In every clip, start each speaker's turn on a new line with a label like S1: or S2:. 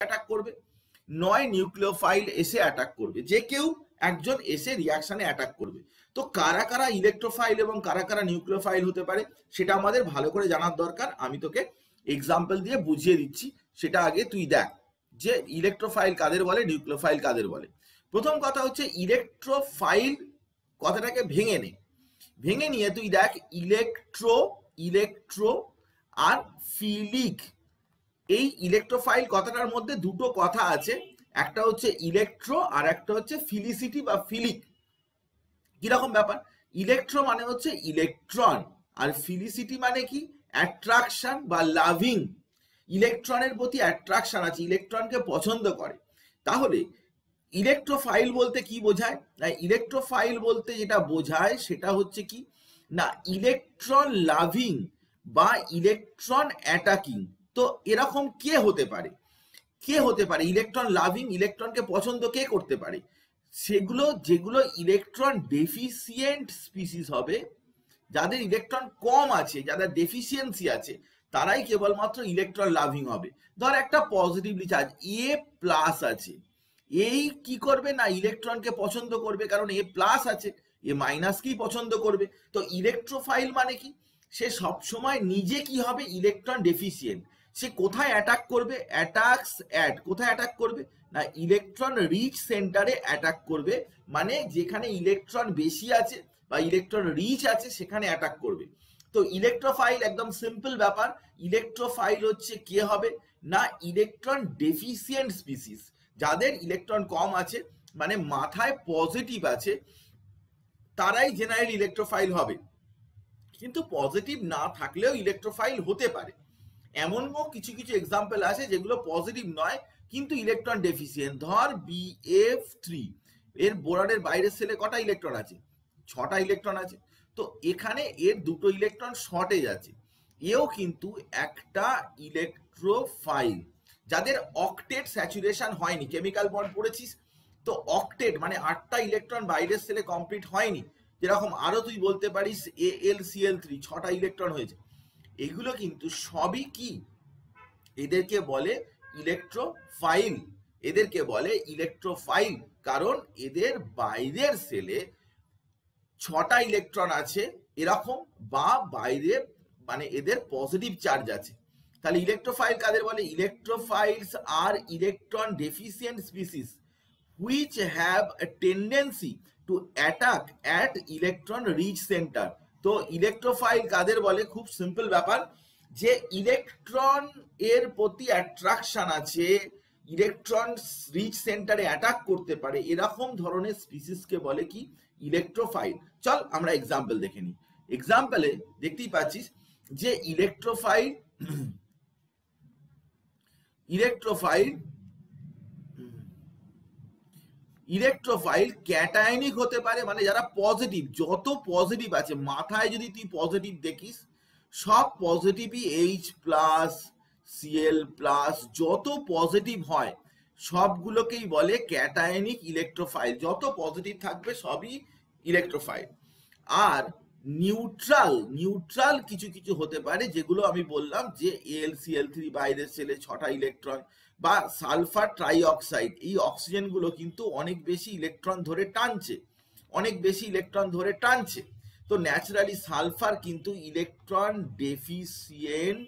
S1: Attack করবে, নয় nucleophile এসে অ্যাটাক করবে, যে কেউ একজন এসে রিয়াকশনে অ্যাটাক করবে। তো কারা কারা ইলেকট্রোফাইল এবং কারা কারা নিউক্লিওফাইল হতে পারে সেটা আমাদের ভালো করে জানার দরকার। আমি তোকে এক্সাম্পল দিয়ে বুঝিয়ে দিচ্ছি, সেটা আগে তুই দেখ যে ইলেকট্রোফাইল কাদের বলে, নিউক্লিওফাইল কাদের বলে। প্রথম কথা হচ্ছে ইলেকট্রোফাইল কথাটাকে ভেঙে নিয়ে তুই দেখ ইলেকট্রো আর ফিলিক। এই ইলেকট্রোফাইল কথাটার মধ্যে দুটো কথা আছে, একটা হচ্ছে ইলেকট্রো আর একটা হচ্ছে ফিলিসিটি বা ফিলিক। কিরকম ব্যাপার, ইলেকট্রো মানে হচ্ছে ইলেকট্রন আর ফিলিসিটি মানে কি অ্যাট্রাকশন বা লাভিং। ইলেকট্রনের প্রতি অ্যাট্রাকশন আছে, ইলেকট্রনকে পছন্দ করে। তাহলে ইলেকট্রোফাইল বলতে কি বোঝায় না, ইলেকট্রোফাইল বলতে যেটা বোঝায় সেটা হচ্ছে কি না ইলেকট্রন লাভিং বা ইলেকট্রন অ্যাটাকিং। তো এরকম কে হতে পারে ইলেকট্রন লাভিং, ইলেকট্রনকে পছন্দ কে করতে পারে, যেগুলো ইলেকট্রন ডেফিসিয়েন্ট স্পিসিস হবে, যাদের ইলেকট্রন কম আছে, যাদের ডেফিসিয়েন্সি আছে, তারাই কেবলমাত্র ইলেকট্রন লাভিং হবে। ধর একটা পজিটিভলি চার্জ এ প্লাস আছে, এই কি করবে না ইলেকট্রনকে পছন্দ করবে, কারণ এ প্লাস আছে, এ মাইনাসকেই পছন্দ করবে। তো ইলেকট্রোফাইল মানে কি, সে সবসময় নিজে কি হবে ইলেকট্রন ডেফিসিয়েন্ট, সে কোথায় অ্যাটাক করবে, কোথায় অ্যাটাক করবে না ইলেকট্রন রিচ সেন্টারে অ্যাটাক করবে, মানে যেখানে ইলেকট্রন বেশি আছে বা ইলেকট্রন রিচ আছে সেখানে অ্যাটাক করবে। তো ইলেকট্রোফাইল একদম সিম্পল ব্যাপার, ইলেকট্রোফাইল হচ্ছে কে হবে না ইলেকট্রন ডেফিসিয়েন্ট স্পিসিস, যাদের ইলেকট্রন কম আছে মানে মাথায় পজিটিভ আছে, তারাই জেনারেল ইলেকট্রোফাইল হবে। কিন্তু পজিটিভ না থাকলেও ইলেকট্রোফাইল হতে পারে। এমনও কিছু কিছু এক্সাম্পল আছে যেগুলো পজিটিভ নয় কিন্তু ইলেকট্রন ডেফিসিয়েন্ট। ধর BF3, এর বোরনের বাইরের সেলে কটা ইলেকট্রন আছে, 6টা ইলেকট্রন আছে। তো এখানে এর 2টো ইলেকট্রন শর্টেজ আছে, এও কিন্তু একটা ইলেকট্রোফাইল। যাদের অক্টেট স্যাচুরেশন হয়নি, কেমিক্যাল বন্ড পড়েছিস তো অক্টেট মানে 8টা ইলেকট্রন বাইরের সেলে কমপ্লিট হয়নি, যেরকম আরো তুই বলতে পারিস AlCl3 6টা ইলেকট্রন হয়েছে, এগুলো কিন্তু সবই কি এদেরকে বলে ইলেকট্রোফাইল, কারণ এদের বাইরের সেলে 6টা ইলেকট্রন আছে এরকম, বা বাইরে মানে এদের পজিটিভ চার্জ আছে। তাহলে ইলেকট্রোফাইল কাদের বলে, ইলেকট্রোফাইলস আর electron deficient species which have a tendency to attack at electron rich center। তো ইলেকট্রোফাইল কাদের বলে, খুব সিম্পল ব্যাপার, যে ইলেকট্রন এর প্রতি অ্যাট্রাকশন আছে, ইলেকট্রন রিচ সেন্টারে অ্যাটাক করতে পারে, এরকম ধরনের স্পিসিসকে বলে কি ইলেকট্রোফাইল। চল আমরা এক্সাম্পল দেখে নিই। এক্সাম্পলে দেখতেই পাচ্ছিস যে ইলেকট্রোফাইল ক্যাটায়নিক হতে পারে, মানে যারা পজিটিভ, যত পজিটিভ আছে মাথায় যদি তুই পজিটিভ দেখিস সব পজিটিভই H+Cl+, যত পজিটিভ হয় সবগুলোকেই বলে ক্যাটায়নিক ইলেকট্রোফাইল, যত পজিটিভ থাকবে সবই ইলেকট্রোফাইল। আর নিউট্রাল কিছু কিছু হতে পারে, যেগুলো আমি বললাম যে AlCl3 বাইরের সেলে 6টা ইলেকট্রন, বা সালফার ট্রাইঅক্সাইড, এই অক্সিজেনগুলো কিন্তু অনেক বেশি ইলেকট্রন ধরে টানছে, তো ন্যাচারালি সালফার কিন্তু ইলেকট্রন ডেফিসিয়েন্ট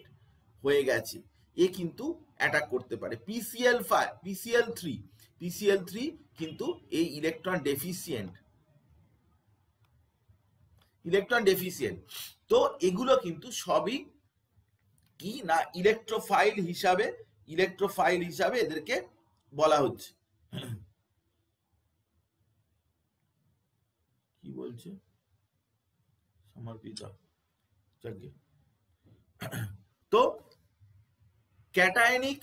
S1: হয়ে গেছে, এ কিন্তু অ্যাটাক করতে পারে। PCl3 কিন্তু এই ইলেকট্রন ডেফিসিয়েন্ট। তো এগুলো কিন্তু সবই কি না ইলেকট্রোফাইল হিসাবে এদেরকে বলা হচ্ছে। কি বলছে সমর্পিতা, তো ক্যাটায়নিক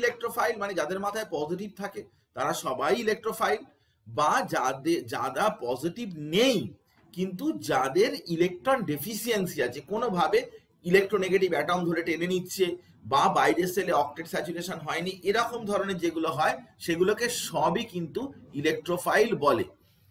S1: ইলেকট্রোফাইল মানে যাদের মাথায় পজিটিভ থাকে তারা সবাই ইলেকট্রোফাইল, বা যারা পজিটিভ নেই কিন্তু যাদের ইলেকট্রন ডেফিসিয়েন্সি আছে, কোনোভাবে ইলেকট্রোনেগেটিভ অ্যাটম ধরে টেনে নিচ্ছে, বা বাইরের সেলে অক্টেট স্যাচুরেশন হয়নি, এরকম ধরনের যেগুলো হয় সেগুলোকে সবই কিন্তু ইলেকট্রোফাইল বলে।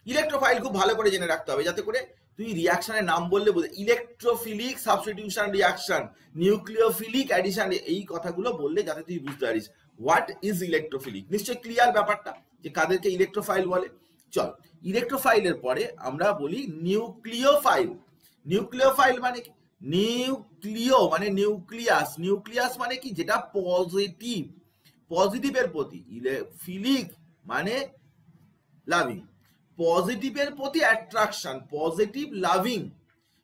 S1: ইলেকট্রোফাইল খুব ভালো করে জেনে রাখতে হবে, যাতে করে তুই রিয়াকশনের নাম বললে বুঝে, electrophilic substitution reaction, nucleophilic addition, এই কথাগুলো বললে যাতে তুই বুঝতে পারিস হোয়াট ইজ ইলেকট্রোফিলিক। নিশ্চয়ই ক্লিয়ার ব্যাপারটা যে কাদেরকে ইলেকট্রোফাইল বলে। চল, ইলেকট্রোফাইলের পরে আমরা বলি নিউক্লিওফাইল। নিউক্লিওফাইল মানে কি? নিউক্লিও মানে নিউক্লিয়াস, নিউক্লিয়াস মানে কি? যেটা পজিটিভ, পজিটিভের প্রতি। ফিলিক মানে লাভিং, পজিটিভের প্রতি অ্যাট্রাকশন, পজিটিভ লাভিং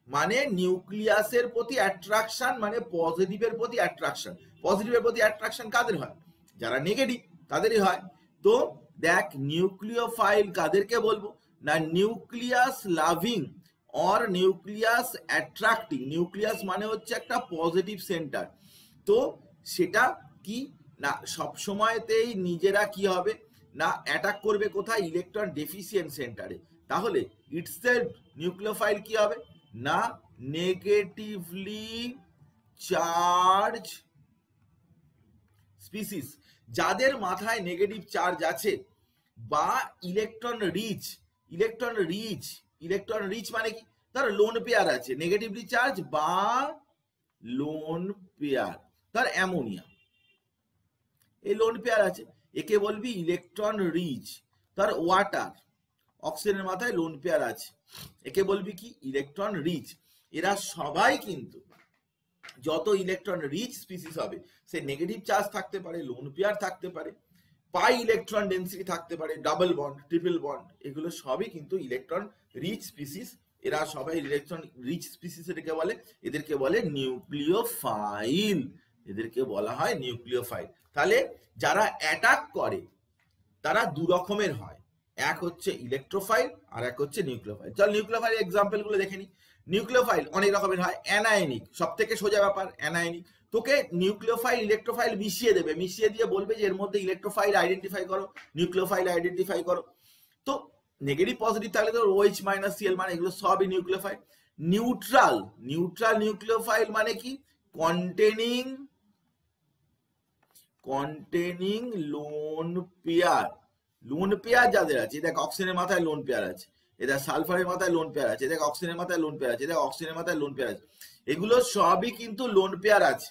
S1: মানে নিউক্লিয়াসের প্রতি অ্যাট্রাকশন, মানে পজিটিভের প্রতি অ্যাট্রাকশন। পজিটিভের প্রতি অ্যাট্রাকশন কাদের হয়? যারা নেগেটিভ তাদেরই হয়। তো দেখ, নিউক্লিওফাইল কাদেরকে বলবো না, nucleus loving or nucleus attracting. Nucleus মানে হচ্ছে একটা পজিটিভ সেন্টার। তো সেটা কি না, সবসময়তেই নিজেরা কি হবে না, অ্যাটাক করবে কোথায়? ইলেকট্রন ডেফিসিয়েন্ট সেন্টারে। তাহলে ইটসেলফ নিউক্লিওফাইল কি হবে না, নেগেটিভলি চার্জ স্পিসিস। যাদের মাথায় নেগেটিভ চার্জ আছে বা electron rich, electron rich, electron rich মানে কি? ধর লোন পেয়ার আছে, নেগেটিভলি চার্জ বা লোন পেয়ার, ধর অ্যামোনিয়া, এই লোন পেয়ার আছে, একে বলবি ইলেকট্রন রিচ। ধর ওয়াটার, অক্সিজেনের মাথায় লোন পেয়ার আছে, একে বলবি কি? Electron rich. এরা সবাই কিন্তু যত ইলেকট্রন রিচ স্পিসিস হবে, সে নেগেটিভ চার্জ থাকতে পারে, লোন পেয়ার থাকতে পারে, পাই ইলেকট্রন ডেন্সিটি থাকতে পারে, ডাবল বন্ড, ট্রিপল বন্ড, এগুলো সবই কিন্তু ইলেকট্রন রিচ স্পিসিস। এরা সবাই ইলেকট্রন রিচ স্পিসিস। এটাকে বলে, এদেরকে বলে নিউক্লিওফাইল, এদেরকে বলা হয় নিউক্লিওফাইল। তাহলে যারা অ্যাটাক করে তারা দু রকমের হয়, এক হচ্ছে ইলেকট্রোফাইল আর এক হচ্ছে নিউক্লিওফাইল। চল নিউক্লিওফাইল এক্সাম্পল গুলো দেখে নি। নিউক্লিওফাইল অনেক রকমের হয়। অ্যানায়নিক, সব থেকে সোজা ব্যাপার অ্যানায়নিক। তোকে নিউক্লিওফাইল ইলেকট্রোফাইল মিশিয়ে দেবে, মিশিয়ে দিয়ে বলবে যে এর মধ্যে ইলেকট্রোফাইল আইডেন্টিফাই করো, নিউক্লিওফাইল আইডেন্টিফাই করো। তো নেগেটিভ পজিটিভ থাকলে তো OH মাইনাস Cl মানে এগুলো সবই নিউক্লিওফাইল। নিউট্রাল, নিউট্রাল নিউক্লিওফাইল মানে কি? Containing, containing lone pair. Lone pair যাদের আছে, দেখ অক্সিজেনের মাথায় লোন পেয়ার আছে, এদের সালফারের মাথায় লোন পেয়ার আছে, দেখ অক্সিজেনের মাথায় লোন পেয়ার আছে, দেখ অক্সিজেনের মাথায় লোন পেয়ার আছে, এগুলো সবই কিন্তু লোন পেয়ার আছে।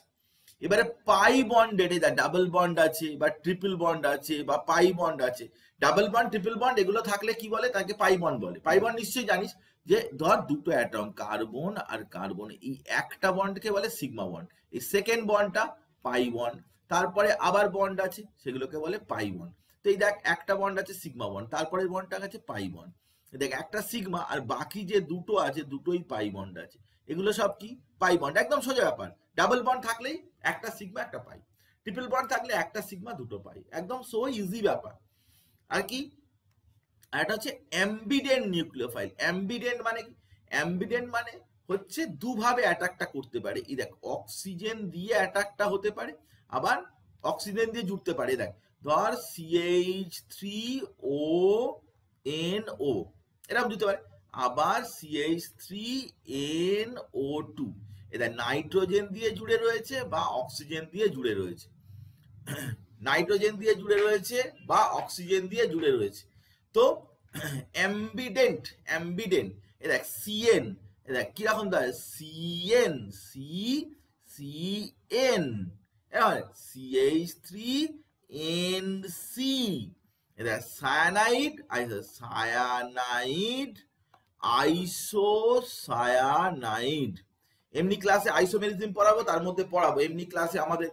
S1: এবারে পাই বন্ডেড, এটা ডাবল বন্ড আছে বা ট্রিপল বন্ড আছে বা পাই বন্ড আছে। ডাবল বন্ড, ট্রিপল বন্ড এগুলো থাকলে কি বলে? তাকে পাই বন্ড বলে। পাই বন্ড নিশ্চয়ই জানিস যে ধর দুটো অ্যাটম, কার্বন আর কার্বন, এই একটা বন্ডকে বলে সিগমা বন্ড, এই সেকেন্ড বন্ডটা পাই বন্ড। তারপরে আবার বন্ড আছে, সেগুলোকে বলে পাই বন্ড। তো এই দেখ একটা বন্ড আছে সিগমা বন্ড, তারপরে বন্ডটা আছে পাই বন্ড। দেখ একটা সিগমা আর বাকি যে দুটো আছে দুটোই পাই বন্ড আছে, এগুলো সব কি? Pi bond. একদম সোজা ব্যাপার। ডাবল বন্ড থাকলেই একটা সিগমা একটা পাই, ট্রিপল বন্ড থাকলে একটা সিগমা দুটো পাই, একদম সো ইজি ব্যাপার। আর কি, আর এটা হচ্ছে অ্যাম্বিডেন্ট নিউক্লিওফাইল। অ্যাম্বিডেন্ট মানে কি? অ্যাম্বিডেন্ট মানে হচ্ছে দুভাবে অ্যাটাকটা করতে পারে। এই দেখ অক্সিজেন দিয়ে অ্যাটাকটা হতে পারে, আবার অক্সিজেন দিয়ে জুড়তে পারে। দেখ ধর CH3ONO এরকম দিতে পারে, আবার CH3NO2 এটা নাইট্রোজেন দিয়ে জুড়ে রয়েছে বা অক্সিজেন দিয়ে জুড়ে রয়েছে, নাইট্রোজেন দিয়ে জুড়ে রয়েছে বা অক্সিজেন দিয়ে জুড়ে রয়েছে। তো অ্যাম্বিডেন্ট, অ্যাম্বিডেন্ট এ দেখ CN, এ দেখ কিরকম দেয় CN, CN CH3NC, এটা সায়ানাইড, সায়ানাইড, আইসোসায়ানাইড। এমনি ক্লাসে আইসোমেরিজম পড়াবো, তার মধ্যে পড়াবো এমনি ক্লাসে আমাদের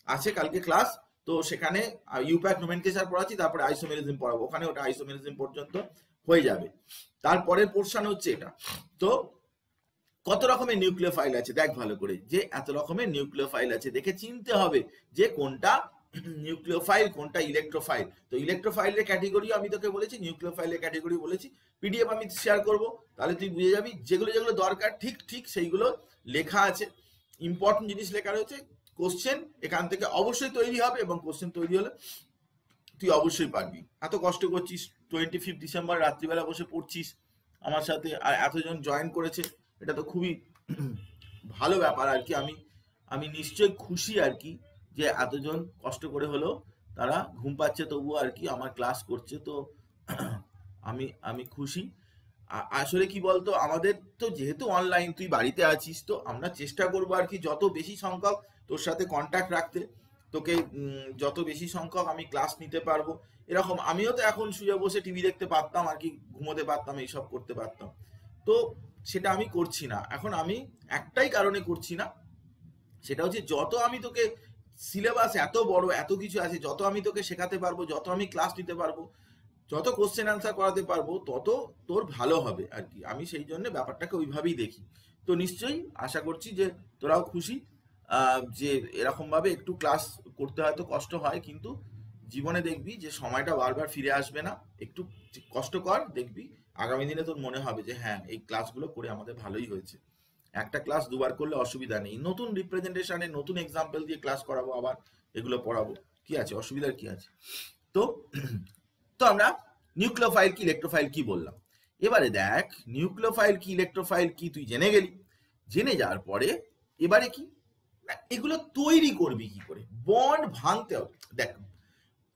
S1: আছে কালকে ক্লাস, তো সেখানে ইউপ্যাক নোমেনক্লেচার পড়াচ্ছি, তারপরে আইসোমেরিজম পড়াবো, ওখানে ওটা আইসোমেরিজম পর্যন্ত হয়ে যাবে। তারপরের পোর্শন হচ্ছে এটা। তো কত রকমের নিউক্লিওফাইল আছে দেখ ভালো করে, যে এত রকমের নিউক্লিওফাইল আছে দেখে চিনতে হবে যে কোনটা নিউক্লিওফাইল কোনটা ইলেকট্রোফাইল। তো ইলেকট্রোফাইলের ক্যাটেগরি আমি তোকে বলেছি, নিউক্লিওফাইলের ক্যাটেগরি বলেছি, পিডিএফ আমি শেয়ার করব, তাহলে তুই বুঝে যাবি যেগুলো যেগুলো দরকার ঠিক ঠিক সেইগুলো লেখা আছে, ইম্পর্টেন্ট জিনিস লেখা রয়েছে। কোশ্চেন এখান থেকে অবশ্যই তৈরি হবে, এবং কোশ্চেন তৈরি হলে তুই অবশ্যই পারবি। এত কষ্ট করছিস, 25 ডিসেম্বর রাত্রিবেলা বসে পড়ছিস আমার সাথে, আর এতজন জয়েন করেছে, এটা তো খুবই ভালো ব্যাপার আর কি। আমি নিশ্চয়ই খুশি আর কি যে এতজন কষ্ট করে হলেও তারা ঘুম পাচ্ছে তবুও আর কি আমার ক্লাস করছে, তো আমি খুশি। আসলে কি বলতো, আমাদের তো যেহেতু অনলাইন, তুই বাড়িতে আছিস, তো আমরা চেষ্টা করবো আর কি যত বেশি সংখ্যক তোর সাথে কন্ট্যাক্ট রাখতে, তোকে যত বেশি সংখ্যক আমি ক্লাস নিতে পারবো এরকম। আমিও তো এখন শুয়ে বসে টিভি দেখতে পারতাম আর কি, ঘুমোতে পারতাম, এইসব করতে পারতাম। তো সেটা আমি করছি না এখন। আমি একটাই কারণে করছি না, সেটা হচ্ছে যত আমি তোকে সিলেবাস এত বড়, এত কিছু আছে, যত আমি তোকে শেখাতে পারবো, যত আমি ক্লাস নিতে পারবো, যত কোশ্চেন অ্যান্সার করাতে পারবো, তত তোর ভালো হবে আর কি। আমি সেই জন্য ব্যাপারটাকে ওইভাবেই দেখি। তো নিশ্চয়ই আশা করছি যে তোরাও খুশি, যে এরকমভাবে একটু ক্লাস করতে হয়তো কষ্ট হয়, কিন্তু জীবনে দেখবি যে সময়টা বারবার ফিরে আসবে না। একটু কষ্ট কর, দেখবি আগামী দিনে তোর মনে হবে যে হ্যাঁ, এই ক্লাসগুলো করে আমাদের ভালোই হয়েছে। একটা ক্লাস দুবার করলে অসুবিধা নেই, নতুন রিপ্রেজেন্টেশনে নতুন এক্সাম্পল দিয়ে ক্লাস করাবো, আবার এগুলো পড়াবো, কি আছে, অসুবিধার কি আছে? তো তো আমরা নিউক্লিওফাইল কি ইলেকট্রোফাইল কি বললাম। এবারে দেখ, নিউক্লিওফাইল কি ইলেকট্রোফাইল কি তুই জেনে গেলি। জেনে যাওয়ার পরে এবারে কি, এগুলো তৈরি করবি কি করে, বন্ড ভাঙতে হবে। দেখ,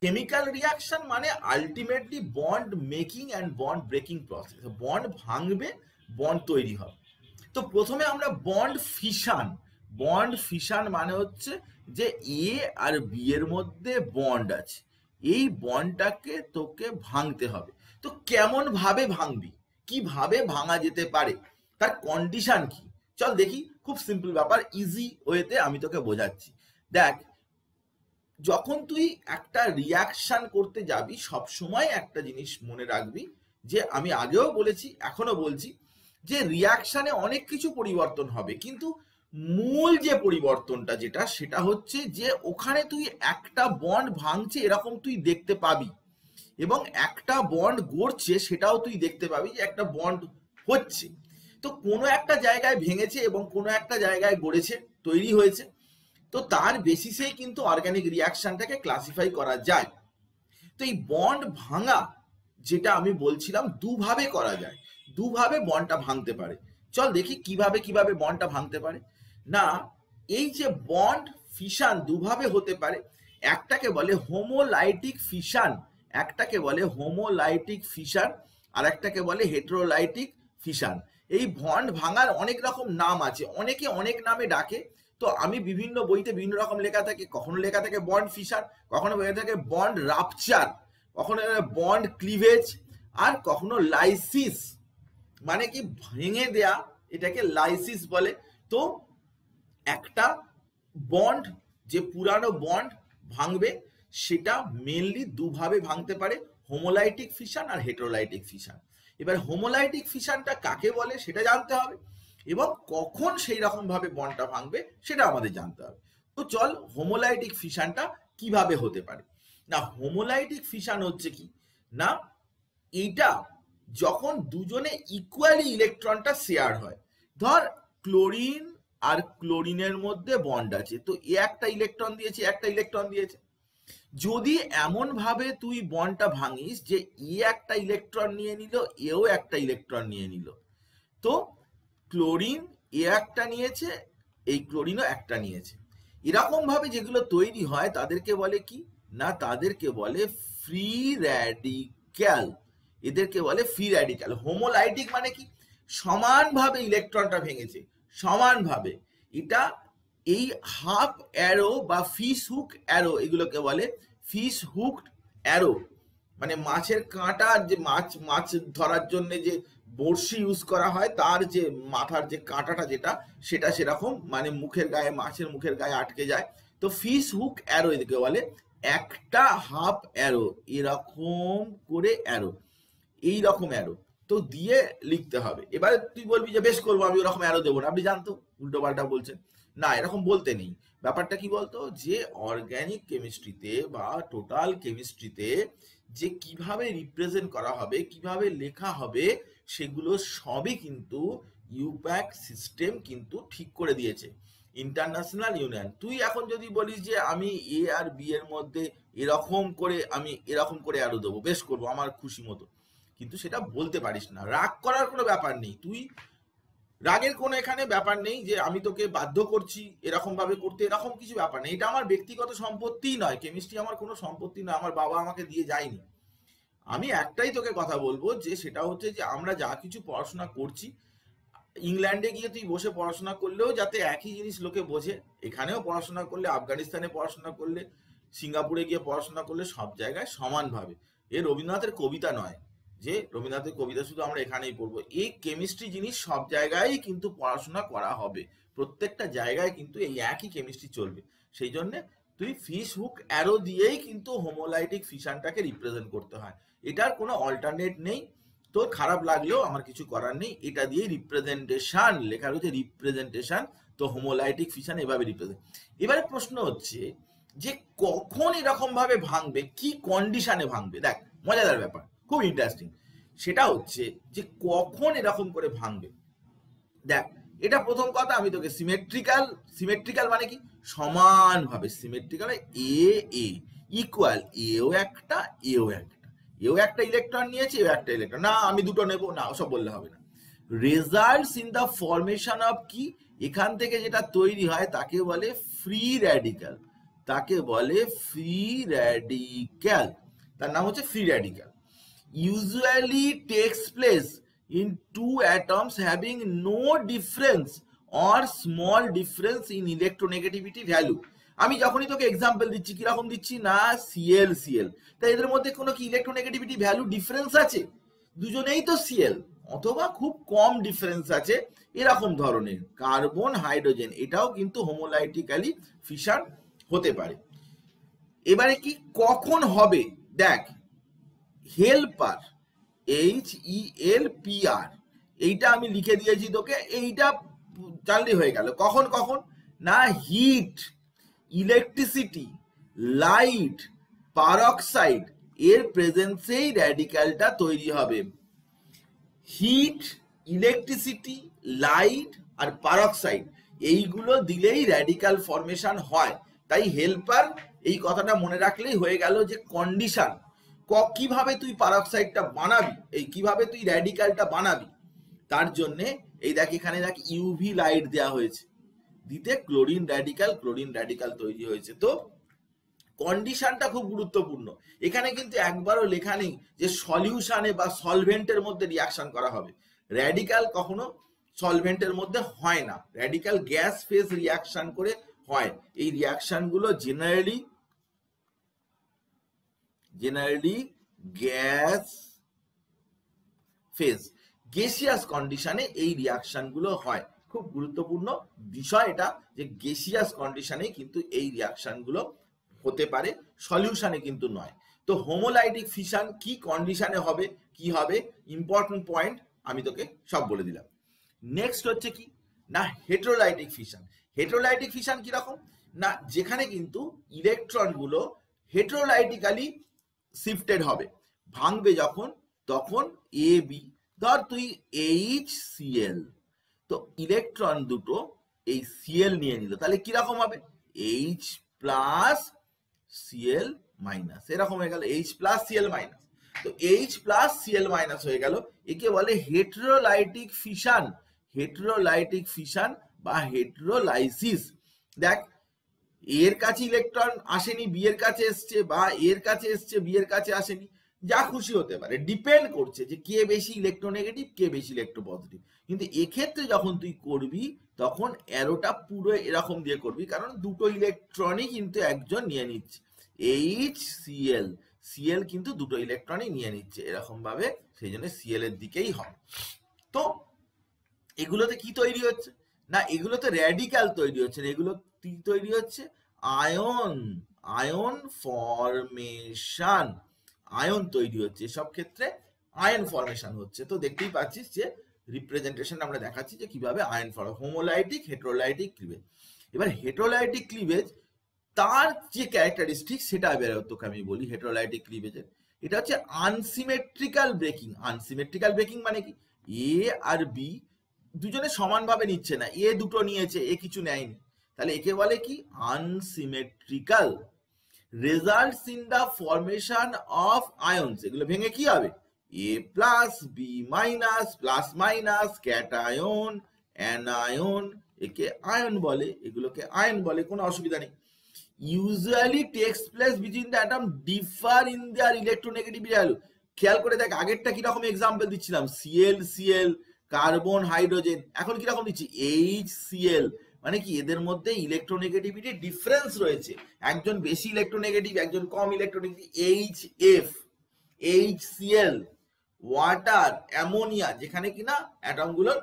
S1: কেমিক্যাল রিয়াকশন মানে ultimately bond making and bond breaking process. Bond ভাঙবে, বন্ড তৈরি হবে। তো প্রথমে আমরা বন্ড ফিশন। বন্ড ফিশন মানে হচ্ছে যে এ আর বি এর মধ্যে বন্ড আছে, এই বন্ডটাকে তোকে ভাঙতে হবে। তো কেমন ভাবে ভাঙবি, কিভাবে ভাঙা যেতে পারে, তার কন্ডিশন কি, চল দেখি। খুব সিম্পল ব্যাপার, ইজি ওয়েতে আমি তোকে বোঝাচ্ছি। দেখ, যখন তুই একটা রিয়াকশন করতে যাবি, সব সময় একটা জিনিস মনে রাখবি, যে আমি আগেও বলেছি এখনো বলছি, যে রিয়াকশনে অনেক কিছু পরিবর্তন হবে, কিন্তু মূল যে পরিবর্তনটা যেটা, সেটা হচ্ছে যে ওখানে তুই একটা বন্ড ভাঙছে এরকম তুই দেখতে পাবি, এবং একটা বন্ড গড়ছে সেটাও তুই দেখতে পাবি যে একটা বন্ড হচ্ছে। তো কোনো একটা জায়গায় ভেঙেছে এবং কোনো একটা জায়গায় গড়েছে, তৈরি হয়েছে। তো তার বেসিসেই কিন্তু অর্গানিক রিয়াকশনটাকে ক্লাসিফাই করা যায়। তো এই বন্ড ভাঙা যেটা আমি বলছিলাম, দুভাবে করা যায়, দুভাবে বন্ডটা ভাঙতে পারে। চল দেখি কিভাবে কিভাবে বন্ডটা ভাঙতে পারে। না, এই যে বন্ড ফিশন দুভাবে হতে পারে, একটাকে বলে হোমোলাইটিক ফিশন, একটাকে বলে হোমোলাইটিক ফিশন, আর একটাকে বলে হেটেরোলাইটিক ফিশন। এই বন্ড ভাঙার অনেক রকম নাম আছে, অনেকে অনেক নামে ডাকে। তো আমি বিভিন্ন বইতে বিভিন্ন রকম লেখা থাকে, কখনো লেখা থাকে বন্ড ফিশন, কখনো লেখা থাকে বন্ড রাপচার, কখনো বন্ড ক্লিভেজ, আর কখনো লাইসিস, মানে কি ভেঙে দেয়া, এটাকে লাইসিস বলে। তো একটা বন্ড, যে পুরানো বন্ড ভাঙবে, সেটা মেনলি দুভাবে ভাঙতে পারে, হোমোলাইটিক ফিশন আর হেটেরোলাইটিক ফিশন। এবার হোমোলাইটিক ফিশনটা কাকে বলে সেটা জানতে হবে, এবং কখন সেই রকম ভাবে বন্ডটা ভাঙবে সেটা আমাদের জানতে হবে। তো চল, হোমোলাইটিক ফিশনটা কিভাবে হতে পারে। না, হোমোলাইটিক ফিশন হচ্ছে কি না, এইটা যখন দুজনে ইকুয়ালি ইলেকট্রনটা শেয়ার হয়। ধর ক্লোরিন আর ক্লোরিনের মধ্যে বন্ড আছে, তো এ একটা ইলেকট্রন দিয়েছে, একটা ইলেকট্রন দিয়েছে। যদি এমন ভাবে তুই বন্ডটা ভাঙিস যে এ একটা ইলেকট্রন নিয়ে নিল, এও একটা ইলেকট্রন নিয়ে নিল, তো ক্লোরিন এ একটা নিয়েছে, এই ক্লোরিনও একটা নিয়েছে, এরকম ভাবে যেগুলো তৈরি হয় তাদেরকে বলে কি না, তাদেরকে বলে ফ্রি র্যাডিক্যাল। এদেরকে বলে ফ্রি র্যাডিক্যাল। হোমোলাইটিক মানে কি, সমানভাবে ইলেকট্রনটা ভেঙেছে, সমানভাবে। এটা এই হাফ অ্যারো বা ফিশ হুক অ্যারো, এগুলোকে বলে ফিশ হুক অ্যারো। মানে মাছের কাঁটার যে মাছ ধরার জন্য যে বড়শি ইউজ করা হয়, তার যে মাথার যে কাঁটাটা যেটা, সেটা সেরকম মানে মুখের গায়ে, মাছের মুখের গায়ে আটকে যায়। তো ফিশ হুক অ্যারো এদিকে বলে, একটা হাফ অ্যারো, এরকম করে অ্যারো, এই রকম অ্যারো তো দিয়ে লিখতে হবে। এবার তুই বলবি যে বেশ করবো, আমি ওরকম অ্যারো দেবো না, আপনি জানতো উল্টো পাল্টা বলছেন। না, এরকম বলতে নেই। ব্যাপারটা কি বলতো, যে অর্গানিক কেমিস্ট্রিতে বা টোটাল কেমিস্ট্রিতে যে কিভাবে রিপ্রেজেন্ট করা হবে, কিভাবে লেখা হবে, সেগুলো সবই কিন্তু ইউপ্যাক সিস্টেম কিন্তু ঠিক করে দিয়েছে, ইন্টারন্যাশনাল ইউনিয়ন। তুই এখন যদি বলিস যে আমি এ আর বি এর মধ্যে এরকম করে, আমি এরকম করে অ্যারো দেবো, বেশ করবো আমার খুশি মতো, কিন্তু সেটা বলতে পারিস না। রাগ করার কোনো ব্যাপার নেই, তুই রাগের কোনো এখানে ব্যাপার নেই যে আমি তোকে বাধ্য করছি এরকম ভাবে করতে, এরকম কিছু ব্যাপার নেই। এটা আমার ব্যক্তিগত সম্পত্তি নয়, কেমিস্ট্রি আমার কোনো সম্পত্তি নয়, আমার বাবা আমাকে দিয়ে যায়নি। আমি একটাই তোকে কথা বলবো, যে সেটা হচ্ছে যে আমরা যা কিছু পড়াশোনা করছি, ইংল্যান্ডে গিয়ে তুই বসে পড়াশোনা করলেও যাতে একই জিনিস লোকে বোঝে, এখানেও পড়াশোনা করলে, আফগানিস্তানে পড়াশোনা করলে, সিঙ্গাপুরে গিয়ে পড়াশোনা করলে সব জায়গায় সমানভাবে। এ রবীন্দ্রনাথের কবিতা নয় যে রবীন্দ্রনাথের কবিতা শুধু আমরা এখানেই পড়বো। এই কেমিস্ট্রি জিনিস সব জায়গায় কিন্তু পড়াশোনা করা হবে, প্রত্যেকটা জায়গায় কিন্তু এই একই কেমিস্ট্রি চলবে। সেই জন্য তুই ফিশ হুক অ্যারো দিয়েই কিন্তু হোমোলাইটিক ফিশনটাকে রিপ্রেজেন্ট করতে হয়, এটার কোনো অল্টারনেট নেই। তোর খারাপ লাগলেও আমার কিছু করার নেই, এটা দিয়ে রিপ্রেজেন্টেশন লেখা রয়েছে, রিপ্রেজেন্টেশন। তো হোমোলাইটিক ফিশন এভাবে রিপ্রেজেন্ট। এবারে প্রশ্ন হচ্ছে যে কখন এরকম ভাবে ভাঙবে, কি কন্ডিশনে ভাঙবে। দেখ মজাদার ব্যাপার, খুব ইন্টারেস্টিং। সেটা হচ্ছে যে কখন এরকম করে ভাঙবে। দেখ এটা প্রথম কথা, আমি তোকে সিমেট্রিক্যাল, সিমেট্রিক্যাল মানে কি সমানভাবে, সিমেট্রিক্যাল এ এ ইকুয়াল, এও একটা এও একটা, এও একটা ইলেকট্রন নিয়েছে এও একটা ইলেকট্রন, না আমি দুটো নেবো না, ওসব বললে হবে না। Results in the formation of কি, এখান থেকে যেটা তৈরি হয় তাকে বলে ফ্রি র্যাডিক্যাল, তাকে বলে ফ্রি র্যাডিক্যাল, তার নাম হচ্ছে free radical. usually takes place in two atoms having no difference or small difference in electronegativity value। আমি যখনই তোকে এক্সাম্পল দিচ্ছি কিরকম দিচ্ছি না, সিএল সিএল, তাই এদের মধ্যে কোনো কি ইলেকট্রোনেগেটিভিটি ভ্যালু ডিফারেন্স আছে? দুজনেই তো সিএল, অথবা খুব কম ডিফারেন্স আছে, এরকম ধরনের। কার্বন হাইড্রোজেন এটাও কিন্তু হোমোলাইটিক্যালি ফিশন হতে পারে। এবারে কি কখন হবে, দেখ হেল্পার HELPR এইটা আমি লিখে দিয়েছি তোকে, এইটা জানলে হয়ে গেল। কখন কখন না, হিট, ইলেকট্রিসিটি, লাইট, পারক্সাইড এর প্রেজেন্সেই র্যাডিক্যালটা তৈরি হবে। হিট, ইলেকট্রিসিটি, লাইট আর পারক্সাইড এইগুলো দিলেই র্যাডিক্যাল ফরমেশন হয়। তাই হেল্পার এই কথাটা মনে রাখলেই হয়ে গেল যে কন্ডিশন, কিভাবে তুই পারক্সাইডটা বানাবি, এই কিভাবে তুই র্যাডিক্যালটা বানাবি, তার জন্য এই দেখ এখানে দেখ ইউভি লাইট দেওয়া হয়েছে, দিতে ক্লোরিন র্যাডিক্যাল তৈরি হয়েছে। তো কন্ডিশনটা খুব গুরুত্বপূর্ণ। এখানে কিন্তু একবারও লেখা নেই যে সলিউশনে বা সলভেন্টের মধ্যে রিয়াকশন করা হবে। র্যাডিক্যাল কখনো সলভেন্টের মধ্যে হয় না, র্যাডিক্যাল গ্যাস ফেজ রিয়াকশন করে হয়। এই রিয়াকশনগুলো জেনারেলি গ্যাস ফেজ, গ্যাসিয়াস কন্ডিশনে এই রিয়াকশনগুলো হয়। খুব গুরুত্বপূর্ণ বিষয় এটা, যে গ্যাসিয়াস কন্ডিশনে কিন্তু এই রিয়াকশনগুলো হতে পারে, সলিউশনে কিন্তু নয়। তো হোমোলাইটিক ফিশন কি কন্ডিশনে হবে, কি হবে, ইম্পর্টেন্ট পয়েন্ট আমি তোকে সব বলে দিলাম। নেক্সট হচ্ছে কি না, হেটেরোলাইটিক ফিশন। হেটেরোলাইটিক ফিশন কিরকম না, যেখানে কিন্তু ইলেকট্রনগুলো হেটেরোলাইটিক্যালি শিফটেড হবে, ভাঙবে যখন, তখন এ বি, ধর তুই HCl, তো ইলেকট্রন দুটো এই Cl নিয়ে নিল, তাহলে কিরকম হবে, H প্লাস Cl মাইনাস, এরকম হয়ে গেল H প্লাস Cl মাইনাস। তো H প্লাস Cl মাইনাস হয়ে গেল, একে বলে হেটেরোলাইটিক ফিশন, হেটেরোলাইটিক ফিশন বা হেটেরোলাইসিস। দেখ এর কাছে ইলেকট্রন আসেনি, বি এর কাছে এসছে, বা এর কাছে এসছে বি এর কাছে আসেনি, যা খুশি হতে পারে, ডিপেন্ড করছে যে কে বেশি ইলেকট্রোনেগেটিভ কে বেশি ইলেকট্রোপজিটিভ। কিন্তু এক্ষেত্রে যখন তুই করবি তখন অ্যারোটা পুরো এরকম দিয়ে করবি, কারণ দুটো ইলেকট্রনই কিন্তু একজন নিয়ে নিচ্ছে, HCl, Cl কিন্তু দুটো ইলেকট্রনই নিয়ে নিচ্ছে এরকম ভাবে, সেই জন্য Cl এর দিকেই হবে। তো এগুলোতে কি তৈরি হচ্ছে না, এগুলোতে র্যাডিক্যাল তৈরি হচ্ছে না, এগুলো কি তৈরি হচ্ছে, আয়ন, আয়ন ফরমেশন, আয়ন তৈরি হচ্ছে, সব ক্ষেত্রে আয়ন ফরমেশন হচ্ছে। তো দেখতেই পাচ্ছিস যে রিপ্রেজেন্টেশন আমরা দেখাচ্ছি যে কিভাবে আয়ন ফরমেশন, হোমোলাইটিক হেটেরোলাইটিক ক্লিভেজ। এবার হেটেরোলাইটিক ক্লিভেজ তার যে ক্যারেক্টারিস্টিক সেটা এবার তোকে আমি বলি। হেটেরোলাইটিক ক্লিভেজের এটা হচ্ছে আনসিমেট্রিক্যাল ব্রেকিং। আনসিমেট্রিক্যাল ব্রেকিং মানে কি, এ আর বি দুজনে সমানভাবে নিচ্ছে না, এ দুটো নিয়েছে এ কিছু নেয়নি, তাহলে একে বলে কি unsymmetrical. Results in the formation of ions, এগুলো ভেঙে কি হবে, A plus B minus plus minus, cation anion, একে আয়ন বলে, এগুলোকে আয়ন বলে, কোনো অসুবিধা নেই। usually takes place between the atom differ in their electronegativity value, খেয়াল করে দেখ, আগেরটা কিরকম এক্সাম্পল দিচ্ছিলাম, সিএল সিএল, কার্বন হাইড্রোজেন, এখন কিরকম দিচ্ছি HCl। মানে কি, এদের মধ্যে ইলেকট্রোনেগেটিভিটি ডিফারেন্স রয়েছে, একজন বেশি ইলেকট্রোনেগেটিভ, একজন কম electronegative. HF, HCl, water, ammonia, যেখানে কিনা অ্যাটমগুলোর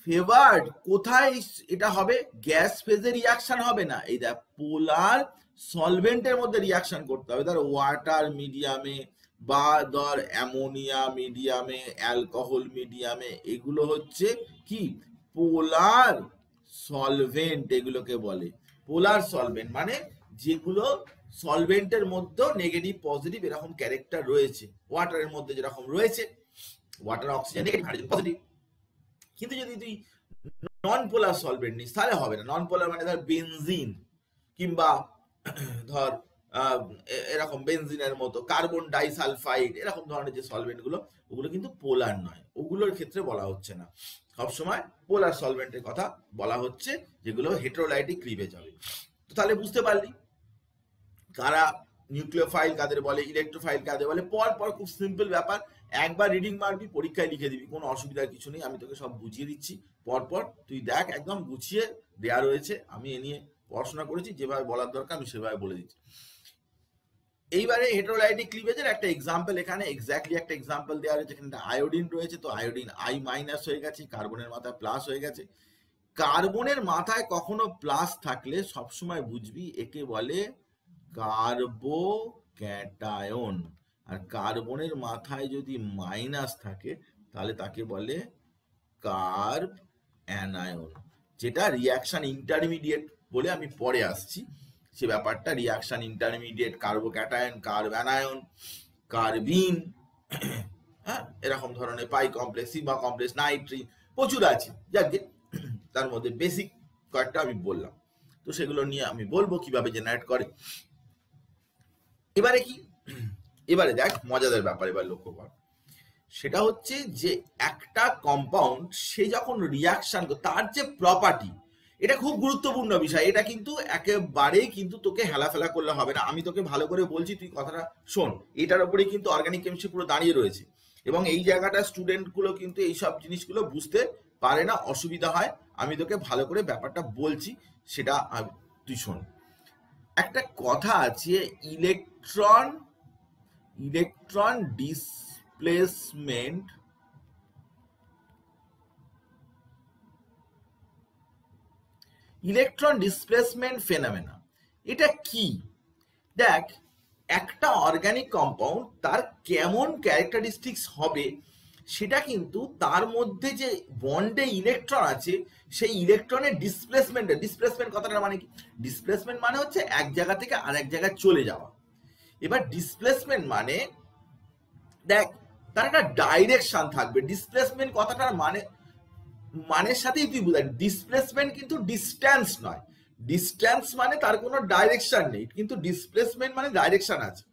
S1: ফেভার্ড কোথায় এটা হবে, গ্যাস ফেজে রিয়াকশন হবে না, এই দেখ পোলার সলভেন্টের মধ্যে রিয়াকশন করতে হবে, ধর ওয়াটার মিডিয়ামে বা ধর অ্যামোনিয়া মিডিয়ামে, অ্যালকোহল মিডিয়ামে, এগুলো হচ্ছে কি পোলার সলভেন্ট, এগুলোকে বলে পোলার সলভেন্ট। মানে যেগুলো সলভেন্টের মধ্যে নেগেটিভ পজিটিভ এরকম ক্যারেক্টার রয়েছে, ওয়াটারের মধ্যে যেরকম রয়েছে, water oxygen negative hydrogen positive. কিন্তু যদি তুই নন পোলার সলভেন্ট নিস তাহলে হবে না। নন পোলার মানে ধর বেনজিন, কিংবা ধর এরকম বেনজিনের মতো কার্বন ডাইসালফাইড, এরকম ধরনের যে সলভেন্ট গুলো, ওগুলো কিন্তু পোলার নয়, ওগুলোর ক্ষেত্রে বলা হচ্ছে না, সবসময় পোলার সলভেন্টের কথা বলা হচ্ছে, যেগুলো হেটেরোলাইটিক ক্লিভেজ হবে। তো তাহলে বুঝতে পারলি কারা নিউক্লিওফাইল কাদের বলে, ইলেকট্রোফাইল কাদের বলে। পর পর খুব সিম্পল ব্যাপার, একবার রিডিং মারবি, পরীক্ষায় লিখে দিবি, কোনো অসুবিধার কিছু নেই, আমি তোকে সব বুঝিয়ে দিচ্ছি। পরপর তুই দেখ, একদম গুছিয়ে দেয়া রয়েছে, আমি এ নিয়ে পড়াশোনা করেছি, যেভাবে বলার দরকার আমি সেভাবে বলে দিচ্ছি। এইবারে হেটেরোলাইটিক ক্লিভেজের একটা এক্সাম্পল, এখানে এক্স্যাক্টলি একটা এক্সাম্পল দেওয়া রয়েছে, এখানে আয়োডিন রয়েছে, তো আয়োডিন I- হয়ে গেছে, কার্বনের মাথায় প্লাস হয়ে গেছে। কার্বনের মাথায় কখনো প্লাস থাকলে সবসময় বুঝবি একে বলে কার্বোক্যাটায়ন, আর কার্বনের মাথায় যদি মাইনাস থাকে তাহলে তাকে বলে কার্ব অ্যানায়ন, যেটা রিয়াকশন ইন্টারমিডিয়েট বলে আমি পরে আসছি সে ব্যাপারটা। Reaction intermediate, carbocation, carbanion, carbene, হ্যাঁ এরকম ধরনের pi complex, sigma complex, nitrene, প্রচুর আছে, যাকে তার মধ্যে বেসিক কয়েকটা আমি বললাম, তো সেগুলো নিয়ে আমি বলবো কিভাবে জেনারেট করে। এবারে কি, এবারে দেখ মজাদার ব্যাপার, এবার লক্ষ্য কর, সেটা হচ্ছে যে একটা কম্পাউন্ড সে যখন রিয়াকশন, তার যে প্রপার্টি, এটা খুব গুরুত্বপূর্ণ বিষয়, এটা কিন্তু একেবারেই কিন্তু তোকে হেলাফেলা করলে হবে না, আমি তোকে ভালো করে বলছি, তুই কথাটা শোন, এটার উপরেই কিন্তু অর্গানিক কেমিস্ট্রি পুরো দাঁড়িয়ে রয়েছে, এবং এই জায়গাটা স্টুডেন্টগুলো কিন্তু এইসব জিনিসগুলো বুঝতে পারে না, অসুবিধা হয়, আমি তোকে ভালো করে ব্যাপারটা বলছি, সেটা তুই শোন। একটা কথা আছে, ইলেকট্রন ডিসপ্লেসমেন্ট ফেনোমেনা, এটা কি? দেখ, একটা অর্গানিক কম্পাউন্ড তার কেমন ক্যারেক্টারিস্টিক্স হবে সেটা কিন্তু তার মধ্যে যে বন্ডে ইলেকট্রন আছে সেই ইলেকট্রনের ডিসপ্লেসমেন্ট কথাটা মানে কি, ডিসপ্লেসমেন্ট মানে হচ্ছে এক জায়গা থেকে আরেক জায়গায় চলে যাওয়া। এবার ডিসপ্লেসমেন্ট মানে দেখ তার একটা ডাইরেকশন থাকবে, ডিসপ্লেসমেন্ট কথাটার মানের সাথেই তুই বুঝাই, ডিসপ্লেসমেন্ট কিন্তু ডিস্টেন্স নয়, ডিস্টেন্স মানে তার কোনো ডাইরেকশন নেই, কিন্তু ডিসপ্লেসমেন্ট মানে ডাইরেকশন আছে।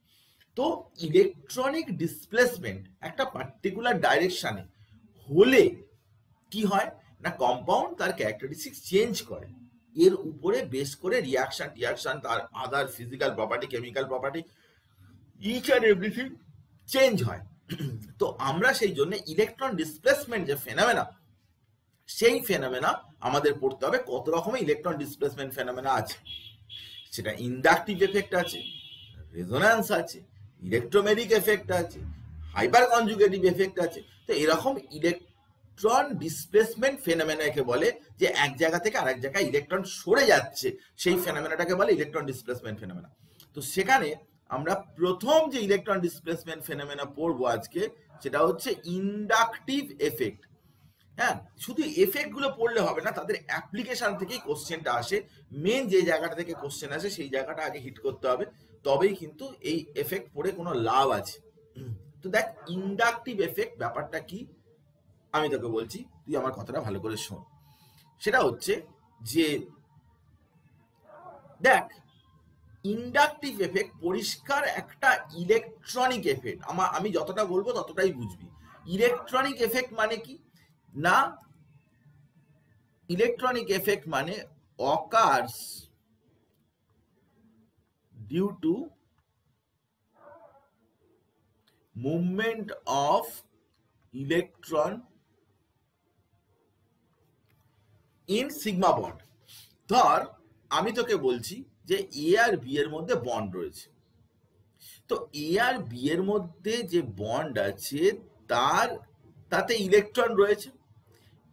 S1: তো ইলেকট্রনিক ডিসপ্লেসমেন্ট একটা পার্টিকুলার ডাইরেকশনে হলে কি হয় না, কম্পাউন্ড তার ক্যারেক্টারিস্টিক্স চেঞ্জ করে, এর উপরে বেস করে রিয়াকশন তার other physical property, chemical property, each and everything change হয়। তো আমরা সেই জন্য ইলেকট্রন ডিসপ্লেসমেন্ট যে ফেনোমেনা, সেই ফেনোমেনা আমাদের পড়তে হবে, কত রকমের ইলেকট্রন ডিসপ্লেসমেন্ট ফেনোমেনা আছে, সেটা ইন্ডাকটিভ এফেক্ট আছে, রেজোন্যান্স আছে, ইলেকট্রোমেরিক এফেক্ট আছে, হাইপার কনজুগেটিভ এফেক্ট আছে। তো এরকম ইলেকট্রন ডিসপ্লেসমেন্ট ফেনোমেনাকে বলে, যে এক জায়গা থেকে আরেক জায়গায় ইলেকট্রন সরে যাচ্ছে, সেই ফেনোমেনাটাকে বলে ইলেকট্রন ডিসপ্লেসমেন্ট ফেনোমেনা। তো সেখানে আমরা প্রথম যে ইলেকট্রন ডিসপ্লেসমেন্ট ফেনোমেনা পড়বো আজকে, সেটা হচ্ছে ইন্ডাকটিভ এফেক্ট। হ্যাঁ, শুধু এফেক্ট গুলো পড়লে হবে না, তাদের অ্যাপ্লিকেশন থেকেই কোশ্চেনটা আসে, মেন যে জায়গাটা থেকে কোশ্চেন আসে সেই জায়গাটা আগে হিট করতে হবে, তবেই কিন্তু এই এফেক্ট পড়ে কোনো লাভ আছে। তো দেখ, ইন্ডাকটিভ এফেক্ট ব্যাপারটা কি আমি তোকে বলছি, তুই আমার কথাটা ভালো করে শোন। সেটা হচ্ছে যে দেখ, ইন্ডাকটিভ এফেক্ট পরিষ্কার একটা ইলেকট্রনিক এফেক্ট, আমি যতটা বলবো ততটাই বুঝবি। ইলেকট্রনিক এফেক্ট মানে কি না, ইলেকট্রনিক এফেক্ট মানে occurs due to movement of electron in sigma bond. ধর আমি তোকে বলছি যে এ আর বি এর মধ্যে বন্ড রয়েছে, তো এ আর বি এর মধ্যে যে বন্ড আছে তাতে ইলেকট্রন রয়েছে,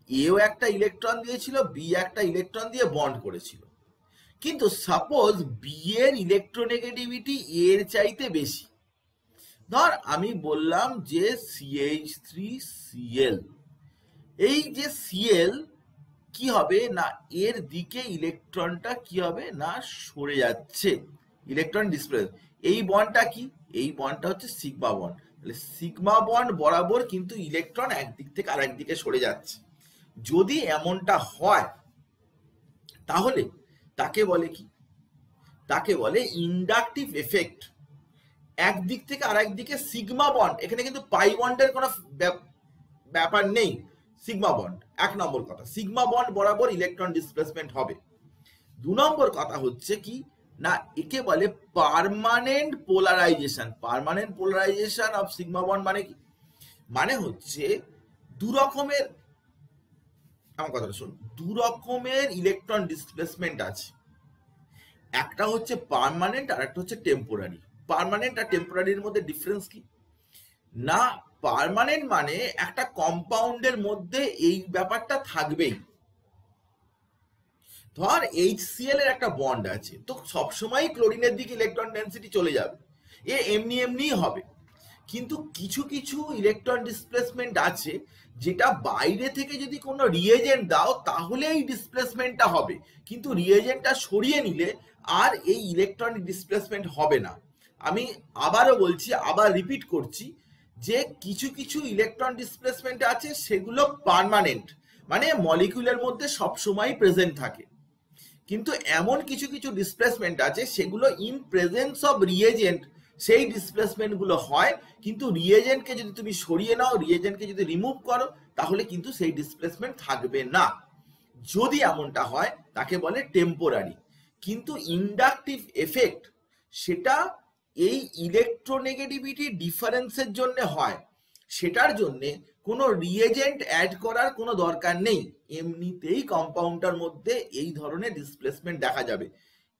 S1: এও একটা ইলেকট্রন দিয়েছিল, বি একটা ইলেকট্রন দিয়ে বন্ড করেছিল। কিন্তু সাপোজ বি এর ইলেকট্রোনেগেটিভিটি এর চাইতে বেশি। ধর আমি বললাম যে CH3Cl, এই যে Cl কি হবে না এর দিকে ইলেকট্রনটা কি হবে না সরে যাচ্ছে, ইলেকট্রন ডিসপ্লেস। এই বন্ডটা কি, এই বন্ডটা হচ্ছে সিগমা বন্ড। তাহলে সিগমা বন্ড বরাবর কিন্তু ইলেকট্রন একদিক থেকে আরেক দিকে সরে যাচ্ছে। যদি এমনটা হয় তাহলে তাকে বলে কি, তাকে বলে ইন্ডাকটিভ এফেক্ট। একদিক থেকে আরেক দিকে সিগমা বন্ড, এখানে কিন্তু পাই বন্ডের কোনো ব্যাপার নেই, সিগমা বন্ড। এক নম্বর কথা, সিগমা বন্ড বরাবর ইলেকট্রন ডিসপ্লেসমেন্ট হবে। দু নম্বর কথা হচ্ছে কি না একে বলে permanent polarisation. Permanent polarisation of sigma bond মানে কি, মানে হচ্ছে দু রকমের, আমার কথাটা শুন, দু রকমের ইলেকট্রন ডিসপ্লেসমেন্ট আছে, একটা হচ্ছে পার্মানেন্ট আর একটা হচ্ছে টেম্পোরারি। পার্মানেন্ট আর টেম্পোরারির মধ্যে ডিফারেন্স কি না, পার্মানেন্ট মানে একটা কম্পাউন্ডের মধ্যে এই ব্যাপারটা থাকবেই। ধর HCl এর একটা বন্ড আছে, তো সবসময় ক্লোরিনের দিকে ইলেকট্রন ডেন্সিটি চলে যাবে, এ এমনি এমনিই হবে। কিন্তু কিছু কিছু ইলেকট্রন ডিসপ্লেসমেন্ট আছে যেটা বাইরে থেকে যদি কোনো রিয়েজেন্ট দাও তাহলে এই ডিসপ্লেসমেন্টটা হবে, কিন্তু রিয়েজেন্টটা সরিয়ে নিলে আর এই ইলেকট্রনিক ডিসপ্লেসমেন্ট হবে না। আমি আবারও বলছি, আবার রিপিট করছি যে কিছু কিছু ইলেকট্রন ডিসপ্লেসমেন্ট আছে সেগুলো পার্মানেন্ট, মানে মলিকিউলের মধ্যে সবসময় প্রেজেন্ট থাকে। কিন্তু এমন কিছু কিছু ডিসপ্লেসমেন্ট আছে সেগুলো ইন প্রেজেন্স অফ রিয়েজেন্ট সেই ডিসপ্লেসমেন্ট গুলো হয়, কিন্তু রিয়েজেন্টকে যদি তুমি সরিয়ে নাও, রিয়েজেন্টকে যদি রিমুভ করো তাহলে কিন্তু সেই ডিসপ্লেসমেন্ট থাকবে না। যদি এমনটা হয় তাকে বলে টেম্পোরারি। কিন্তু ইন্ডাকটিভ এফেক্ট সেটা এই ইলেকট্রোনেগেটিভিটি ডিফারেন্সের জন্য হয়, সেটার জন্য কোনো রিয়েজেন্ট অ্যাড করার কোনো দরকার নেই, এমনিতেই কম্পাউন্ডটার মধ্যে এই ধরনের ডিসপ্লেসমেন্ট দেখা যাবে।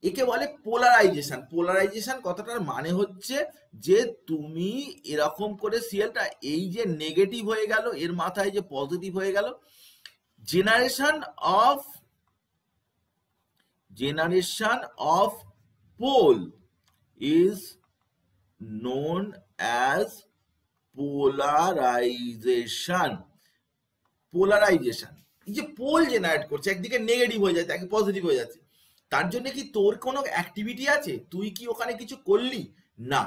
S1: একে বলে পোলারাইজেশন। পোলারাইজেশন কথাটার মানে হচ্ছে যে তুমি এরকম করে সিএলটা এই যে নেগেটিভ হয়ে গেল, এর মাথায় যে পজিটিভ হয়ে গেল, generation of pole is known as polarization. Polarisation, এই যে পোল জেনারেট করছে, একদিকে নেগেটিভ হয়ে যাচ্ছে একদিকে পজিটিভ হয়ে যাচ্ছে, তার জন্য কি তোর কোনো অ্যাক্টিভিটি আছে? তুই কি ওখানে কিছু করলি? না,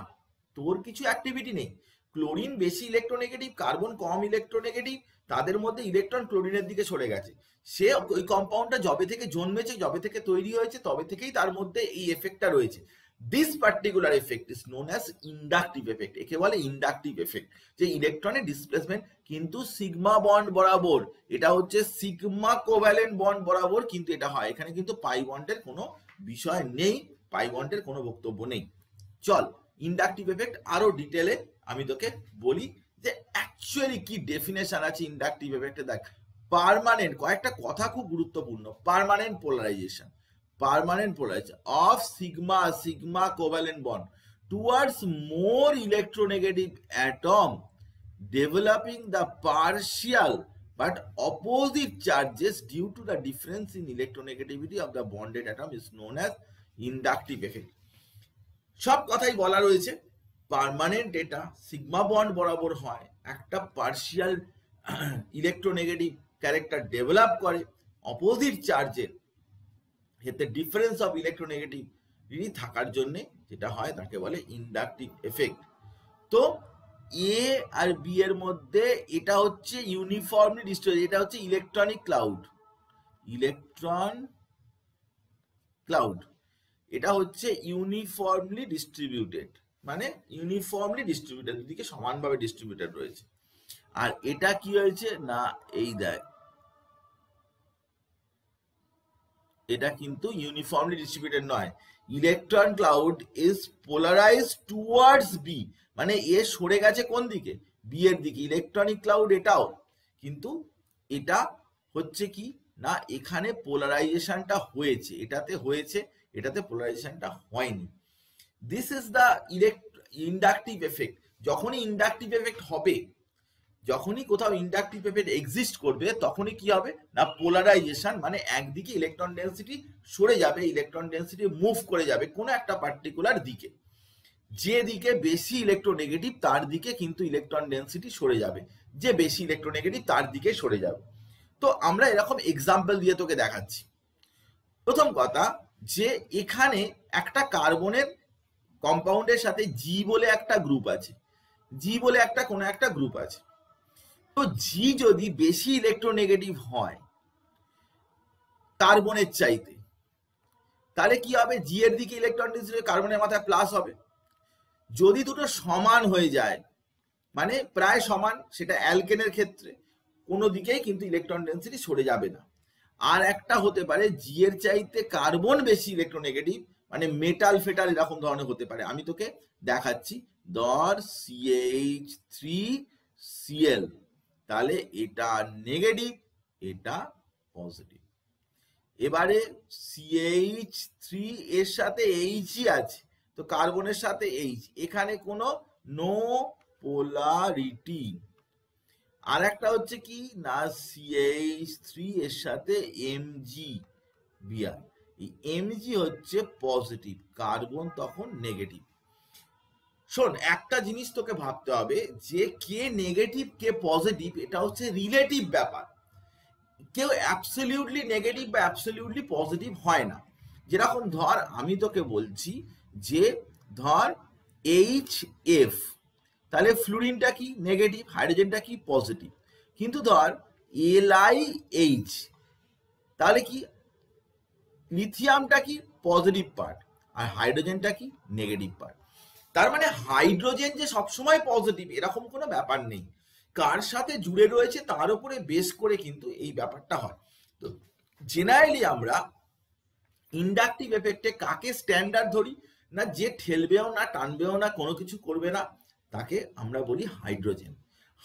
S1: তোর কিছু অ্যাক্টিভিটি নেই। ক্লোরিন বেশি ইলেকট্রোনেগেটিভ, কার্বন কম ইলেকট্রোনেগেটিভ, তাদের মধ্যে ইলেকট্রন ক্লোরিনের দিকে সরে গেছে। সে ওই কম্পাউন্ডটা যবে থেকে জন্মেছে, যবে থেকে তৈরি হয়েছে, তবে থেকেই তার মধ্যে এই এফেক্টটা রয়েছে। This particular effect is known as inductive effect. একে বলে ইন্ডাকটিভ এফেক্ট, যে ইলেকট্রনের ডিসপ্লেসমেন্ট কিন্তু সিগমা বন্ড বরাবর, এটা হচ্ছে সিগমা কোভ্যালেন্ট বন্ড বরাবর কিন্তু এটা হয়, এখানে কিন্তু পাই বন্ডের কোনো বিষয় নেই, পাই বন্ডের কোনো বক্তব্য নেই। চল ইন্ডাকটিভ এফেক্ট আরো ডিটেলে আমি তোকে বলি যে অ্যাকচুয়ালি কি ডেফিনেশন আছে ইন্ডাকটিভ এফেক্টে। দেখ, পার্মানেন্ট, কয়েকটা কথা খুব গুরুত্বপূর্ণ। Permanent polarisation of sigma covalent bond towards more electronegative atom, developing the partial but opposite charges due to the difference in electronegativity of the bonded atom is known as inductive effect. সব কথাই বলা রয়েছে, permanent এটা sigma bond বরাবর হয়, একটা partial electronegative character develop করে, opposite চার্জের এতে ডিফারেন্স অফ ইলেকট্রোনেগেটিভিটি থাকার জন্য যেটা হয় তাকে বলে ইন্ডাকটিভ এফেক্ট। তো এ আর বি এর মধ্যে এটা হচ্ছে ইউনিফর্মলি ডিস্ট্রিবিউটেড, এটা হচ্ছে ইলেকট্রনিক ক্লাউড, এটা হচ্ছে ইউনিফর্মলি ডিস্ট্রিবিউটেড, মানে ইউনিফর্মলি ডিস্ট্রিবিউটেড, দুদিকে সমানভাবে ডিস্ট্রিবিউটেড রয়েছে। আর এটা কি হয়েছে না, এই দেখ, এটা কিন্তু ইউনিফর্মলি ডিস্ট্রিবিউটেড নয়, electron cloud is polarise towards B, মানে এ সরে গেছে কোন দিকে, বি এর দিকে। ইলেকট্রনিক ক্লাউড এটাও, কিন্তু এটা হচ্ছে কি না এখানে পোলারাইজেশনটা হয়েছে, এটাতে হয়েছে, এটাতে পোলারাইজেশনটা হয়নি। This is the inductive effect. যখনই ইন্ডাকটিভ এফেক্ট হবে, যখনই কোথাও ইন্ডাকটিভ এফেক্ট এক্সিস্ট করবে, তখনই কি হবে না পোলারাইজেশন, মানে একদিকে ইলেকট্রন ডেন্সিটি সরে যাবে, ইলেকট্রন ডেন্সিটি মুভ করে যাবে কোনো একটা পার্টিকুলার দিকে। যে দিকে বেশি ইলেকট্রোনেগেটিভ তার দিকে কিন্তু ইলেকট্রন ডেন্সিটি সরে যাবে, যে বেশি ইলেকট্রোনেগেটিভ তার দিকে সরে যাবে। তো আমরা এরকম এক্সাম্পল দিয়ে তোকে দেখাচ্ছি। প্রথম কথা, যে এখানে একটা কার্বনের কম্পাউন্ডের সাথে জি বলে একটা গ্রুপ আছে, জি বলে একটা কোনো একটা গ্রুপ আছে। তো জি যদি বেশি ইলেকট্রোনেগেটিভ হয় কার্বনের চাইতে, তাহলে কি হবে, জি এর দিকে ইলেকট্রন ডেন্সিটি কার্বনের মাথায় প্লাস হবে। যদি দুটো সমান হয়ে যায়, মানে প্রায় সমান, সেটা অ্যালকেনের ক্ষেত্রে কোনো দিকেই কিন্তু ইলেকট্রন ডেন্সিটি সরে যাবে না। আর একটা হতে পারে জি এর চাইতে কার্বন বেশি ইলেকট্রোনেগেটিভ, মানে মেটাল ফেটাল এরকম ধরনের হতে পারে। আমি তোকে দেখাচ্ছি, ধর CH3Cl, তাহলে এটা নেগেটিভ, এটা পজিটিভ। এবারে CH3 এর সাথে এইচই আছে, তো কার্বনের সাথে এইচ, এখানে কোনো নো পোলারিটি। আর একটা হচ্ছে কি না CH3 এর সাথে MgBr, এই Mg হচ্ছে পজিটিভ, কার্বন তখন নেগেটিভ। শোন, একটা জিনিস তোকে ভাবতে হবে যে কে নেগেটিভ কে পজিটিভ এটা হচ্ছে রিলেটিভ ব্যাপার। কেউ অ্যাবসলিউটলি নেগেটিভ বা অ্যাবসলিউটলি পজিটিভ হয় না। যেরকম ধর আমি তোকে বলছি যে ধর HF, তাহলে ফ্লুরিনটা কি নেগেটিভ, হাইড্রোজেনটা কি পজিটিভ। কিন্তু ধর LiH, তাহলে কি লিথিয়ামটা কি পজিটিভ পার্ট আর হাইড্রোজেনটা কি নেগেটিভ পার্ট। তার মানে হাইড্রোজেন যে সবসময় পজিটিভ এরকম কোনো ব্যাপার নেই, কার সাথে জুড়ে রয়েছে তার উপরে বেস করে কিন্তু এই ব্যাপারটা হয়। তো জেনারেলি আমরা ইন্ডাকটিভ এফেক্টে কাকে স্ট্যান্ডার্ড ধরি না, যে ঠেলবেও না টানবেও না কোনো কিছু করবে না, তাকে আমরা বলি হাইড্রোজেন।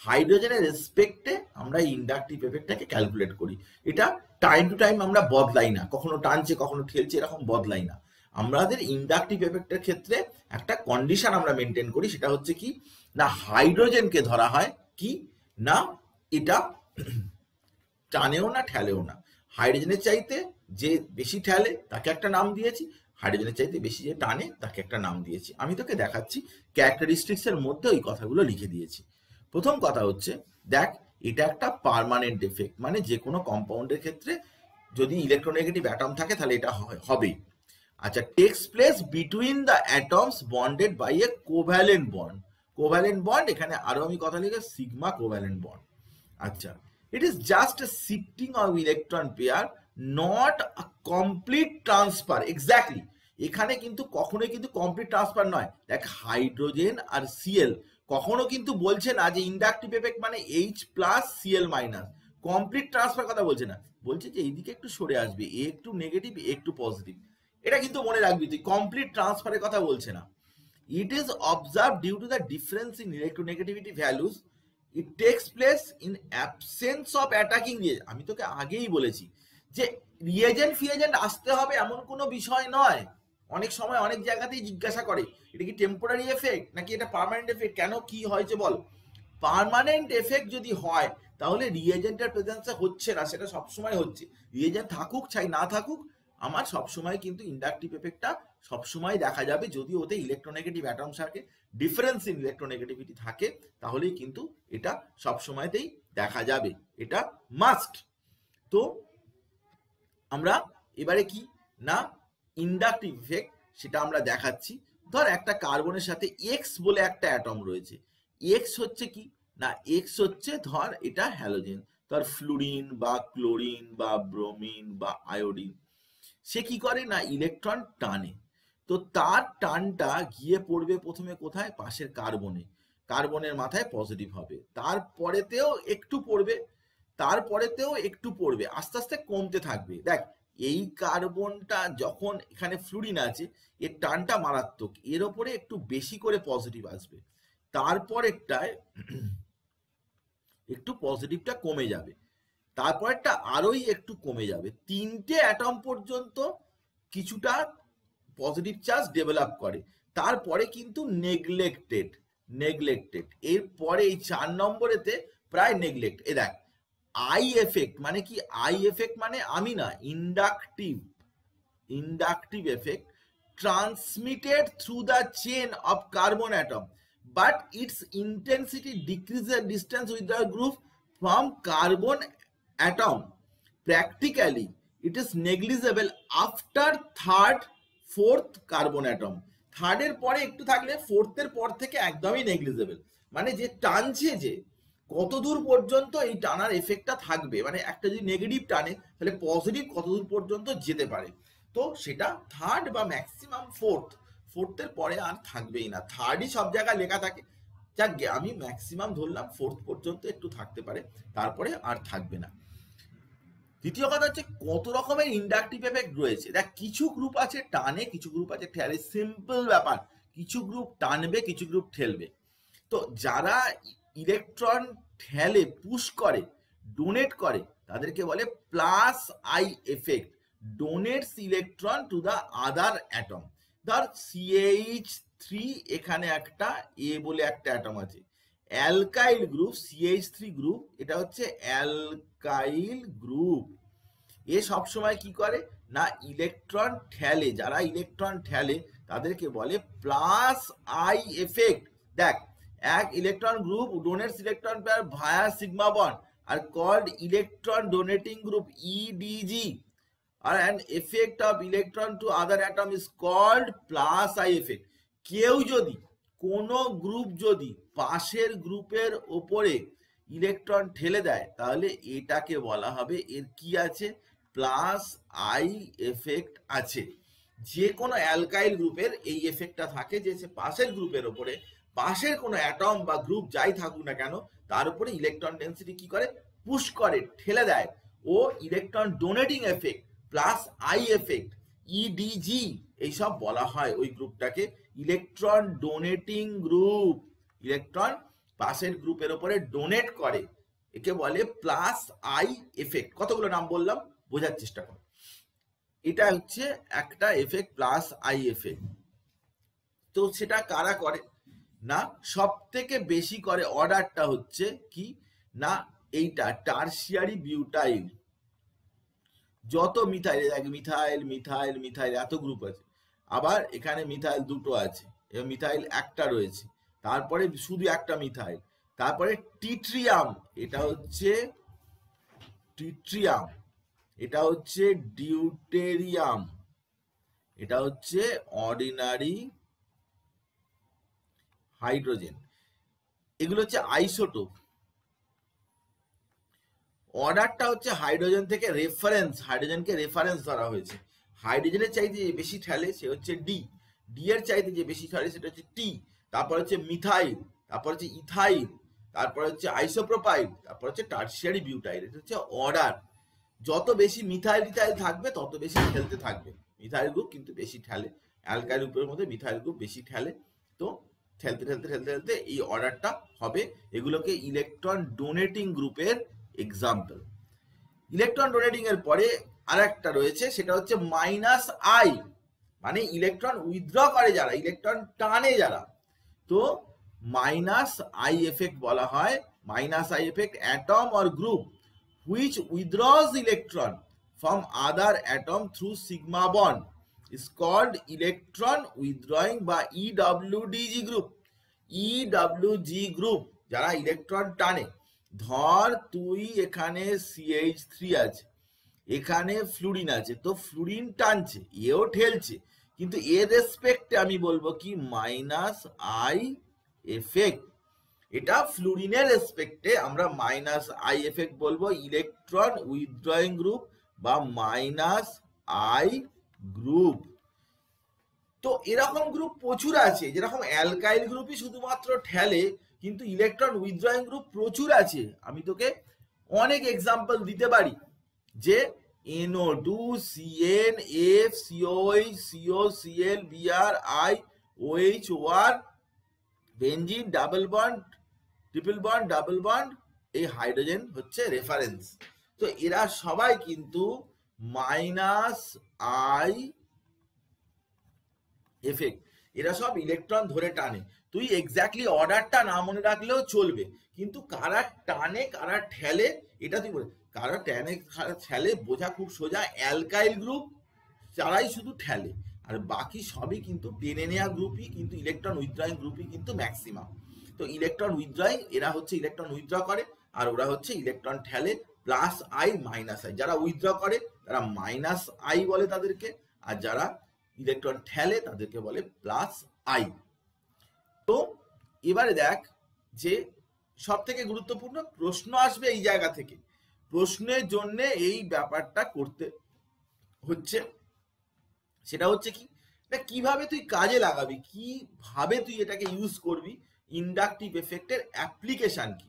S1: হাইড্রোজেনের রেসপেক্টে আমরা ইন্ডাকটিভ এফেক্টটাকে ক্যালকুলেট করি। এটা টাইম টু টাইম আমরা বদলাই না, কখনো টানছে কখনো ঠেলছে এরকম বদলাই না। আমাদের ইন্ডাকটিভ এফেক্টের ক্ষেত্রে একটা কন্ডিশন আমরা মেনটেন করি, সেটা হচ্ছে কি না হাইড্রোজেনকে ধরা হয় কি না এটা টানেও না ঠেলেও না। হাইড্রোজেনের চাইতে যে বেশি ঠেলে তাকে একটা নাম দিয়েছি, হাইড্রোজেনের চাইতে বেশি যে টানে তাকে একটা নাম দিয়েছি। আমি তোকে দেখাচ্ছি, ক্যারেক্টারিস্টিক্স এর মধ্যে ওই কথাগুলো লিখে দিয়েছি। প্রথম কথা হচ্ছে দেখ, এটা একটা পার্মানেন্ট এফেক্ট, মানে যে কোনো কম্পাউন্ডের ক্ষেত্রে যদি ইলেকট্রোনেগেটিভ অ্যাটম থাকে তাহলে এটা হবেই। আচ্ছা, takes place between the atoms bonded by a covalent bond. Covalent bond, এখানে আরো আমি কথা লিখে সিগমা কোভ্যালেন্ট বন্ড। আচ্ছা, it is just a shifting of electron pair, not a complete transfer. Exactly, এখানে কিন্তু কখনোই কিন্তু কমপ্লিট ট্রান্সফার নয়। দেখ, হাইড্রোজেন আর Cl কখনো কিন্তু বলছে না যে ইন্ডাকটিভ এফেক্ট মানে H plus Cl minus, complete transfer কথা বলছে না, বলছে যে এইদিকে একটু সরে আসবে, এ একটু নেগেটিভ এ একটু পজিটিভ। এটা কিন্তু মনে রাখবি তুই, কমপ্লিট ট্রান্সফারের কথা বলছে না। It is observed due to the difference in electronegativity values. It takes place in absence of attacking reagent. আমি তোকে আগেই বলেছি যে রিয়েজেন্ট ফিয়েজেন্ট আসতে হবে এমন কোনো বিষয় নয়। অনেক সময় অনেক জায়গাতেই জিজ্ঞাসা করে এটা কি টেম্পোরারি এফেক্ট নাকি এটা পার্মানেন্ট এফেক্ট, কেন কি হয়েছে বল। পার্মানেন্ট এফেক্ট যদি হয় তাহলে রিয়েজেন্টের প্রেজেন্সে হচ্ছে না, সেটা সবসময় হচ্ছে। রিয়েজেন্ট থাকুক চাই না থাকুক, আমার সবসময় কিন্তু ইন্ডাকটিভ এফেক্টটা সবসময় দেখা যাবে। যদি ওতে ইলেকট্রোনেগেটিভ অ্যাটম থাকে, ডিফারেন্স ইন ইলেকট্রোনেগেটিভিটি থাকে, তাহলেই কিন্তু এটা সবসময়তেই দেখা যাবে, এটা মাস্ট। তো আমরা এবারে কি না ইন্ডাকটিভ ইফেক্ট সেটা আমরা দেখাচ্ছি। ধর একটা কার্বনের সাথে এক্স বলে একটা অ্যাটম রয়েছে। এক্স হচ্ছে কি না এক্স হচ্ছে ধর এটা হ্যালোজেন, ধর ফ্লুরিন বা ক্লোরিন বা ব্রোমিন বা আয়োডিন। সে কি করে না ইলেকট্রন টানে, তো তার টানটা গিয়ে পড়বে প্রথমে কোথায়, পাশের কার্বনে, কার্বনের মাথায় পজিটিভ হবে, তারপরেতেও একটু পড়বে, তারপরেতেও একটু পড়বে, আস্তে আস্তে কমতে থাকবে। দেখ, এই কার্বনটা যখন এখানে ফ্লুরিন আছে, এর টানটা মারাত্মক, এর ওপরে একটু বেশি করে পজিটিভ আসবে, তারপরেরটায় একটু পজিটিভটা কমে যাবে, তারপরেরটা আরোই একটু কমে যাবে, 3টে অ্যাটম পর্যন্ত কিছুটা পজিটিভ চার্জ ডেভেলপ করে, তারপরে কিন্তু নেগলেক্টেড, এরপরে এই 4 নম্বরেতে প্রায় নেগলেক্ট। এ দেখ, আই এফেক্ট মানে কি? আই এফেক্ট মানে আমি না, inductive effect transmitted through the chain of carbon atom, but its intensity decreases distance with the group from carbon atom. Practically, it is negligible after third, fourth carbon atom. থার্ডের পরে একটু থাকলে ফোর্থের পর থেকে একদমই negligible. মানে যে টানছে, যে কত দূর পর্যন্ত এই টানার এফেক্টটা থাকবে, মানে একটা যদি নেগেটিভ টানে তাহলে পজিটিভ কত দূর পর্যন্ত যেতে পারে, তো সেটা থার্ড বা ম্যাক্সিমাম ফোর্থের পরে আর থাকবেই না। থার্ডই সব জায়গায় লেখা থাকে, যাক আমি ম্যাক্সিমাম ধরলাম ফোর্থ পর্যন্ত একটু থাকতে পারে, তারপরে আর থাকবে না। দ্বিতীয় কথা হচ্ছে কত রকমের ইন্ডাকটিভ এফেক্ট রয়েছে। দেখ, কিছু গ্রুপ আছে টানে, কিছু গ্রুপ আছে ঠেলে, সিম্পল ব্যাপার, কিছু গ্রুপ টানবে, কিছু গ্রুপ ঠেলবে। তো যারা ইলেকট্রন ঠেলে, পুশ করে, ডোনেট করে, তাদেরকে বলে plus I effect, donates electron to the other atom. ধর CH3, এখানে একটা এ বলে একটা অ্যাটম আছে, অ্যালকাইল গ্রুপ, CH3 গ্রুপ, এটা হচ্ছে অ্যালকাইল গ্রুপ। এ সবসময় কি করে না, ইলেকট্রন ঠেলে, যারা ইলেকট্রন ঠেলে তাদেরকে বলে প্লাস আই এফেক্ট। দেখ, এক electron group donates electron pair via sigma bond are called electron donating group, EDG, আর an effect of electron to other atom is called plus I effect. কেউ যদি, কোনো গ্রুপ যদি পাশের গ্রুপের ওপরে ইলেকট্রন ঠেলে দেয়, তাহলে এটাকে বলা হবে, এর কি আছে, প্লাস আই এফেক্ট আছে। যে কোনো অ্যালকাইল গ্রুপের এই এফেক্টটা থাকে, যে সে পাশের গ্রুপের ওপরে, পাশের কোনো অ্যাটম বা গ্রুপ যাই থাকুক না কেন, তার উপরে ইলেকট্রন ডেন্সিটি কি করে, পুশ করে, ঠেলে দেয়, ও electron donating effect, plus I effect, EDG, এইসব বলা হয় ওই গ্রুপটাকে ইলেকট্রন ডোনেটিং গ্রুপ। ইলেকট্রন পাশের গ্রুপের উপরে ডোনেট করে, একে বলে প্লাস আই এফেক্ট। কতগুলো নাম বললাম, বোঝার চেষ্টা করো। এটা হচ্ছে একটা এফেক্ট, প্লাস আই এফেক্ট। তো সেটা কারা করে না, সব থেকে বেশি করে, অর্ডারটা হচ্ছে কি না, এইটা টারশিয়ারি বিউটাইল। যত মিথাইল, মিথাইল মিথাইল মিথাইল এত গ্রুপ আছে, আবার এখানে মিথাইল দুটো আছে, এবং মিথাইল একটা রয়েছে, তারপরে শুধু একটা মিথাইল, তারপরে টিট্রিয়াম, এটা হচ্ছে টিট্রিয়াম, এটা হচ্ছে ডিউটেরিয়াম, এটা হচ্ছে অর্ডিনারি হাইড্রোজেন, এগুলো হচ্ছে আইসোটোপ। অর্ডারটা হচ্ছে হাইড্রোজেন থেকে রেফারেন্স, হাইড্রোজেনকে রেফারেন্স ধরা হয়েছে। হাইড্রোজেনের চাইতে যে বেশি ঠেলে সে হচ্ছে ডি, ডি এর চাইতে যে বেশি ঠেলে সেটা হচ্ছে টি, তারপর হচ্ছে মিথাইল, তারপর হচ্ছে ইথাইল, তারপর হচ্ছে আইসোপ্রোপাইল, তারপর হচ্ছে টারশিয়ারি বিউটাইল। এটা হচ্ছে অর্ডার। যত বেশি মিথাইল ইথাইল থাকবে তত বেশি ঠেলতে থাকবে। মিথাইল গ্রুপ কিন্তু বেশি ঠেলে, অ্যালকাইল গ্রুপের মধ্যে মিথাইল গ্রুপ বেশি ঠেলে। তো ঠেলতে ঠেলতে ঠেলতে ঠেলতে এই অর্ডারটা হবে। এগুলোকে ইলেকট্রন ডোনেটিং গ্রুপের এক্সাম্পল। ইলেকট্রন ডোনেটিং এর পরে আর একটা রয়েছে, সেটা হচ্ছে মাইনাস আই, মানে ইলেকট্রন উইথড্র করে যারা, ইলেকট্রন টানে যারা, তো মাইনাস আই এফেক্ট বলা হয়। Minus I effect atom or group which উইথড্রস electron from other atom through sigma bond is called electron withdrawing বা EWG গ্রুপ। EWG গ্রুপ যারা ইলেকট্রন টানে, ধর তুই এখানে CH3 আছে, এখানে ফ্লুরিন আছে, তো ফ্লুরিন টানছে, এও ঠেলছে, কিন্তু এর রেসপেক্টে আমি বলবো কি মাইনাস আই এফেক্ট। এটা ফ্লুরিনের রেসপেক্টে আমরা মাইনাস আই এফেক্ট বলবো, ইলেকট্রন উইথড্রয়িং গ্রুপ বা মাইনাস আই গ্রুপ। তো এরকম গ্রুপ প্রচুর আছে, যেরকম অ্যালকাইল গ্রুপই শুধুমাত্র ঠেলে, কিন্তু ইলেকট্রন উইথড্রয়িং গ্রুপ প্রচুর আছে। আমি তোকে অনেক এক্সাম্পল দিতে পারি, যে NO2 CN F COH CO Cl Br I OH OR benzene double bond triple bond double bond, এই হাইড্রোজেন হচ্ছে রেফারেন্স। তো এরা সবাই কিন্তু মাইনাস আই এফেক্ট, এরা সব ইলেকট্রন ধরে টানে। তুই এক্স্যাক্টলি অর্ডারটা না মনে রাখলেও চলবে, কিন্তু কারা টানে কারা ঠেলে এটা তুই বলে। কারা টানে কারা ঠেলে বোঝা খুব সোজা, অ্যালকাইল গ্রুপ তারাই শুধু ঠেলে, আর বাকি সবই কিন্তু টেনে নেওয়া গ্রুপই, কিন্তু ইলেকট্রন উইথড্রয়িং গ্রুপই কিন্তু ম্যাক্সিমাম। তো ইলেকট্রন উইথড্রয়িং এরা হচ্ছে ইলেকট্রন উইথড্র করে, আর ওরা হচ্ছে ইলেকট্রন ঠেলে প্লাস আই মাইনাস আই। যারা উইথড্র করে তারা মাইনাস আই বলে তাদেরকে, আর যারা ইলেকট্রন ঠেলে তাদেরকে বলে প্লাস আই। তো এবারে দেখ যে সব থেকে গুরুত্বপূর্ণ প্রশ্ন আসবে এই জায়গা থেকে, প্রশ্নের জন্য এই ব্যাপারটা করতে হচ্ছে, সেটা হচ্ছে কি, এটা কিভাবে তুই কাজে লাগাবি, কিভাবে তুই এটাকে ইউজ করবি, ইন্ডাকটিভ এফেক্টের অ্যাপ্লিকেশন কি।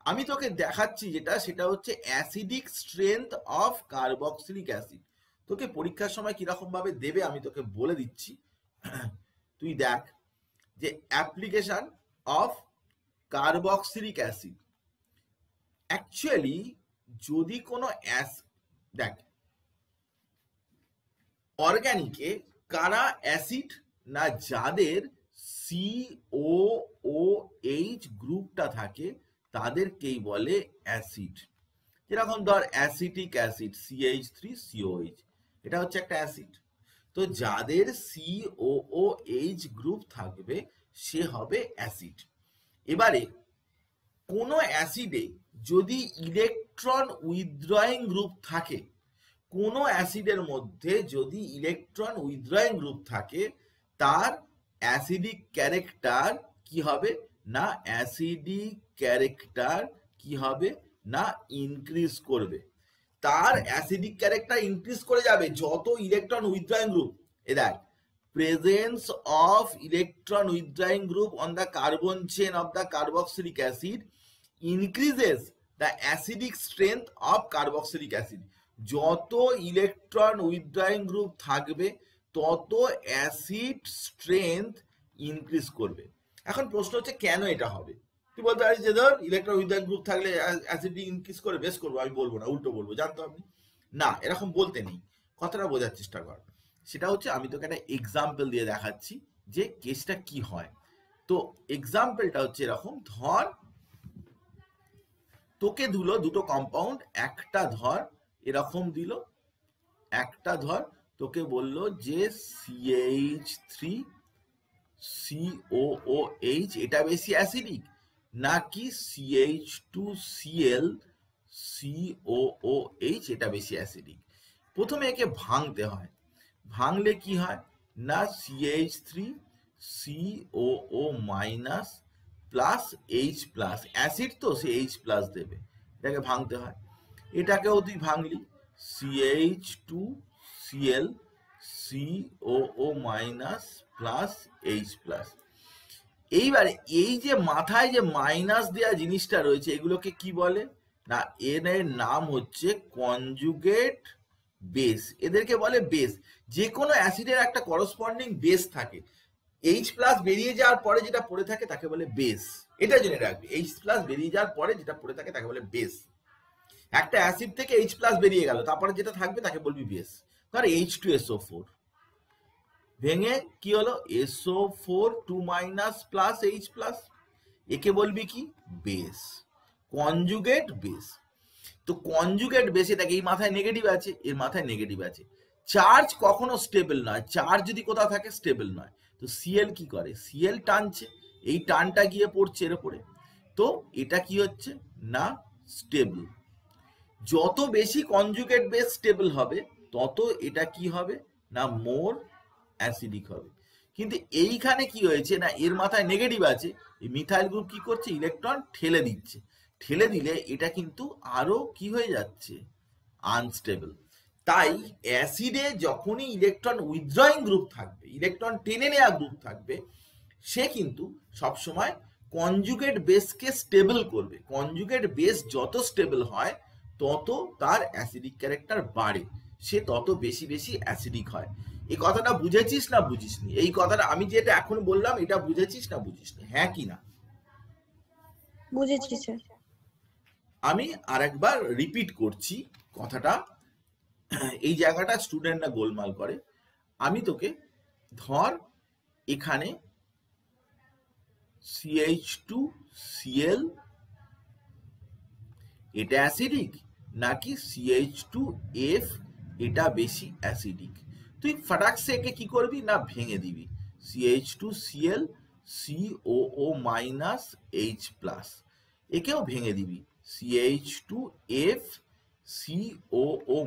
S1: আমি তোকে দেখাচ্ছি যেটা, সেটা হচ্ছে acidic strength of carboxylic acid. তোকে পরীক্ষার সময় কিরকম ভাবে দেবে আমি তোকে বলে দিচ্ছি। তুই দেখ যে application of carboxylic acid, actually যদি কোনো দেখ অর্গানিকে কারা অ্যাসিড না, যাদের COOH গ্রুপটা থাকে তাদেরকেই বলে অ্যাসিড। যেরকম ধর অ্যাসিটিক অ্যাসিড CH3COH, এটা হচ্ছে একটা অ্যাসিড। তো যাদের COOH গ্রুপ থাকবে সে হবে অ্যাসিড। এবারে কোনো অ্যাসিডে যদি ইলেকট্রন উইথড্রয়িং গ্রুপ থাকে, কোনো অ্যাসিডের মধ্যে যদি ইলেকট্রন উইথড্রয়িং গ্রুপ থাকে, তার অ্যাসিডিক ক্যারেক্টার কি হবে না, অ্যাসিডিক ক্যারেক্টার কি হবে না, ইনক্রিজ করবে। তার অ্যাসিডিক ক্যারেক্টার ইনক্রিজ করে যাবে যত ইলেকট্রন উইথড্রয়িং গ্রুপ, এ দেখ presence of electron withdrawing group on the carbon chain of the carboxylic acid increases the acidic strength of carboxylic acid. যত ইলেকট্রন উইথড্রয়িং গ্রুপ থাকবে তত অ্যাসিড স্ট্রেংথ ইনক্রিজ করবে। এখন প্রশ্ন হচ্ছে কেন এটা হবে। তুই বলতে পারিস যে ধর ইলেকট্রন উইথড্রয়িং গ্রুপ থাকলে অ্যাসিড ইনক্রিজ করে, বেশ করবো, আমি বলবো না, উল্টো বলবো, জানতো আপনি না, এরকম বলতে নেই, কথাটা বোঝার চেষ্টা কর। সেটা হচ্ছে আমি তোকে একটা এক্সাম্পল দিয়ে দেখাচ্ছি যে কেসটা কি হয়। তো এক্সাম্পলটা হচ্ছে এরকম, ধর তোকে দিল দুটো কম্পাউন্ড, একটা ধর এরকম দিল, একটা ধর তোকে বলল যে CH3COOH এটা বেশি অ্যাসিডিক নাকি CH2Cl COOH এটা বেশি অ্যাসিডিক। প্রথমে একে ভাঙতে হয়, ভাঙলে কি হয় না CH3COO minus plus H plus, acid তো সে H প্লাস দেবে, এটাকে ভাঙতে হয়। এটাকেও তুই ভাঙলি CH2Cl COO minus plus H plus. এইবারে এই যে মাথায় যে মাইনাস দেওয়া জিনিসটা রয়েছে এগুলোকে কি বলে না, এর নাম হচ্ছে কনজুগেট বেস, এদেরকে বলে বেস। যে কোনো অ্যাসিডের একটা করসপন্ডিং বেস থাকে, H প্লাস বেরিয়ে যাওয়ার পরে যেটা পড়ে থাকে তাকে বলে বেস, এটা জেনে রাখবি, H প্লাস বেরিয়ে যাওয়ার পরে যেটা পড়ে থাকে তাকে বলে বেস। একটা অ্যাসিড থেকে H প্লাস বেরিয়ে গেল, তারপরে যেটা থাকবে তাকে বলবি বেস। ধর H2SO4 ভেঙে কি হলো SO4 2 minus plus H plus, একে বলবি কি বেস, কনজুগেট বেস। তো কনজুগেট বেস, এটাকে এই মাথায় নেগেটিভ আছে, এর মাথায় নেগেটিভ আছে। চার্জ কখনো স্টেবল নয়, চার্জ যদি কোথাও থাকে স্টেবল নয়। তো Cl কি করে, Cl টানছে, এই টানটা গিয়ে পড়ছে এর উপরে, তো এটা কি হচ্ছে না স্টেবল। যত বেশি কনজুগেট বেস স্টেবল হবে তত এটা কি হবে না মোর অ্যাসিডিক হবে। কিন্তু এইখানে কি হয়েছে না, এর মাথায় নেগেটিভ আছে, এই মিথাইল গ্রুপ কি করছে, ইলেকট্রন ঠেলে দিচ্ছে, ঠেলে দিলে এটা কিন্তু আরো কি হয়ে যাচ্ছে, আনস্টেবল। তাই অ্যাসিডে যখনই ইলেকট্রন উইথড্রয়িং গ্রুপ থাকবে, ইলেকট্রন টেনে নেওয়া গ্রুপ থাকবে, সে কিন্তু সবসময় কনজুগেট বেসকে স্টেবল করবে। কনজুগেট বেস যত স্টেবল হয় তত তার অ্যাসিডিক ক্যারেক্টার বাড়ে, সে তত বেশি বেশি অ্যাসিডিক হয়। এই কথাটা বুঝেছিস না বুঝিসনি? এই কথাটা আমি যেটা এখন বললাম এটা বুঝেছিস না বুঝিসনি? হ্যাঁ কি না?
S2: বুঝেছি স্যার।
S1: আমি আরেকবার রিপিট করছি কথাটা, এই জায়গাটা স্টুডেন্টরা গোলমাল করে। আমি তোকে ধর এখানে CH2Cl এটা অ্যাসিডিক নাকি CH2F এটা বেশি অ্যাসিডিক, তুই ফটাক সে একে কি করবি না ভেঙে দিবি। CH2Cl COO H প্লাস, একেও ভেঙে দিবি CH2F COO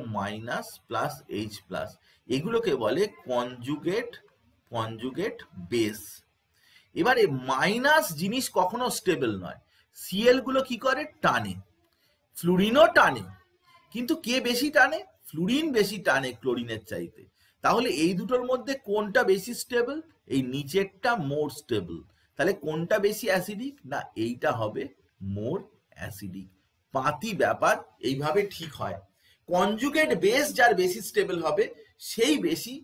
S1: plus H plus. এগুলোকে বলে কনজুগেট বেস। এবারে মাইনাস জিনিস কখনো স্টেবল নয়, সিএল গুলো কি করে টানে, ফ্লুরিনও টানে, কিন্তু কে বেশি টানে? ফ্লুরিন বেশি টানে ক্লোরিনের চাইতে। তাহলে এই দুটোর মধ্যে কোনটা বেশি স্টেবল? এই নিচেরটা মোর স্টেবল। তাহলে কোনটা বেশি অ্যাসিডিক? না এইটা হবে মোর অ্যাসিডিক। পাতি ব্যাপার এইভাবে ঠিক হয়। কনজুগেট বেস যার বেশি স্টেবল হবে সেই বেশি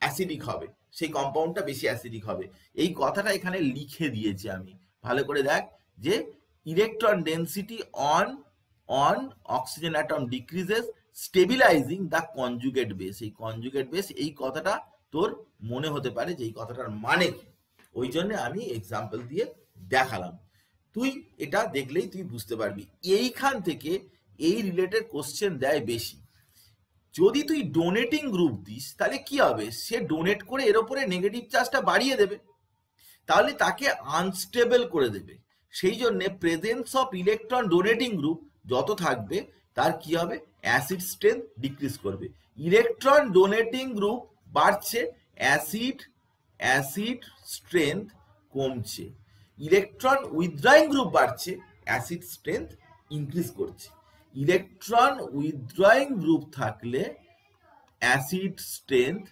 S1: অ্যাসিডিক হবে, সেই কম্পাউন্ডটা বেশি অ্যাসিডিক হবে। এই কথাটা এখানে লিখে দিয়েছি আমি, ভালো করে দেখ যে electron density on oxygen atom decreases stabilising the conjugate base. এই কনজুগেট বেস, এই কথাটা তোর মনে হতে পারে যে এই কথাটার মানে কি, ওই জন্য আমি এক্সাম্পল দিয়ে দেখালাম। তুই এটা দেখলেই তুই বুঝতে পারবি। এইখান থেকে এই রিলেটেড কোশ্চেন দেয় বেশি। যদি তুই ডোনেটিং গ্রুপ দিস তাহলে কি হবে? সে ডোনেট করে এর উপরে নেগেটিভ চার্জটা বাড়িয়ে দেবে, তাহলে তাকে আনস্টেবল করে দেবে। সেই জন্য presence of electron donating group যত থাকবে তার কি হবে? অ্যাসিড স্ট্রেংথ ডিক্রিজ করবে। ইলেকট্রন ডোনেটিং গ্রুপ বাড়ছে, অ্যাসিড স্ট্রেংথ কমছে। ইলেকট্রন উইথড্রয়িং গ্রুপ বাড়ছে, অ্যাসিড স্ট্রেংথ ইনক্রিজ করছে। ইলেকট্রন উইথড্রয়িং গ্রুপ থাকলে অ্যাসিড স্ট্রেংথ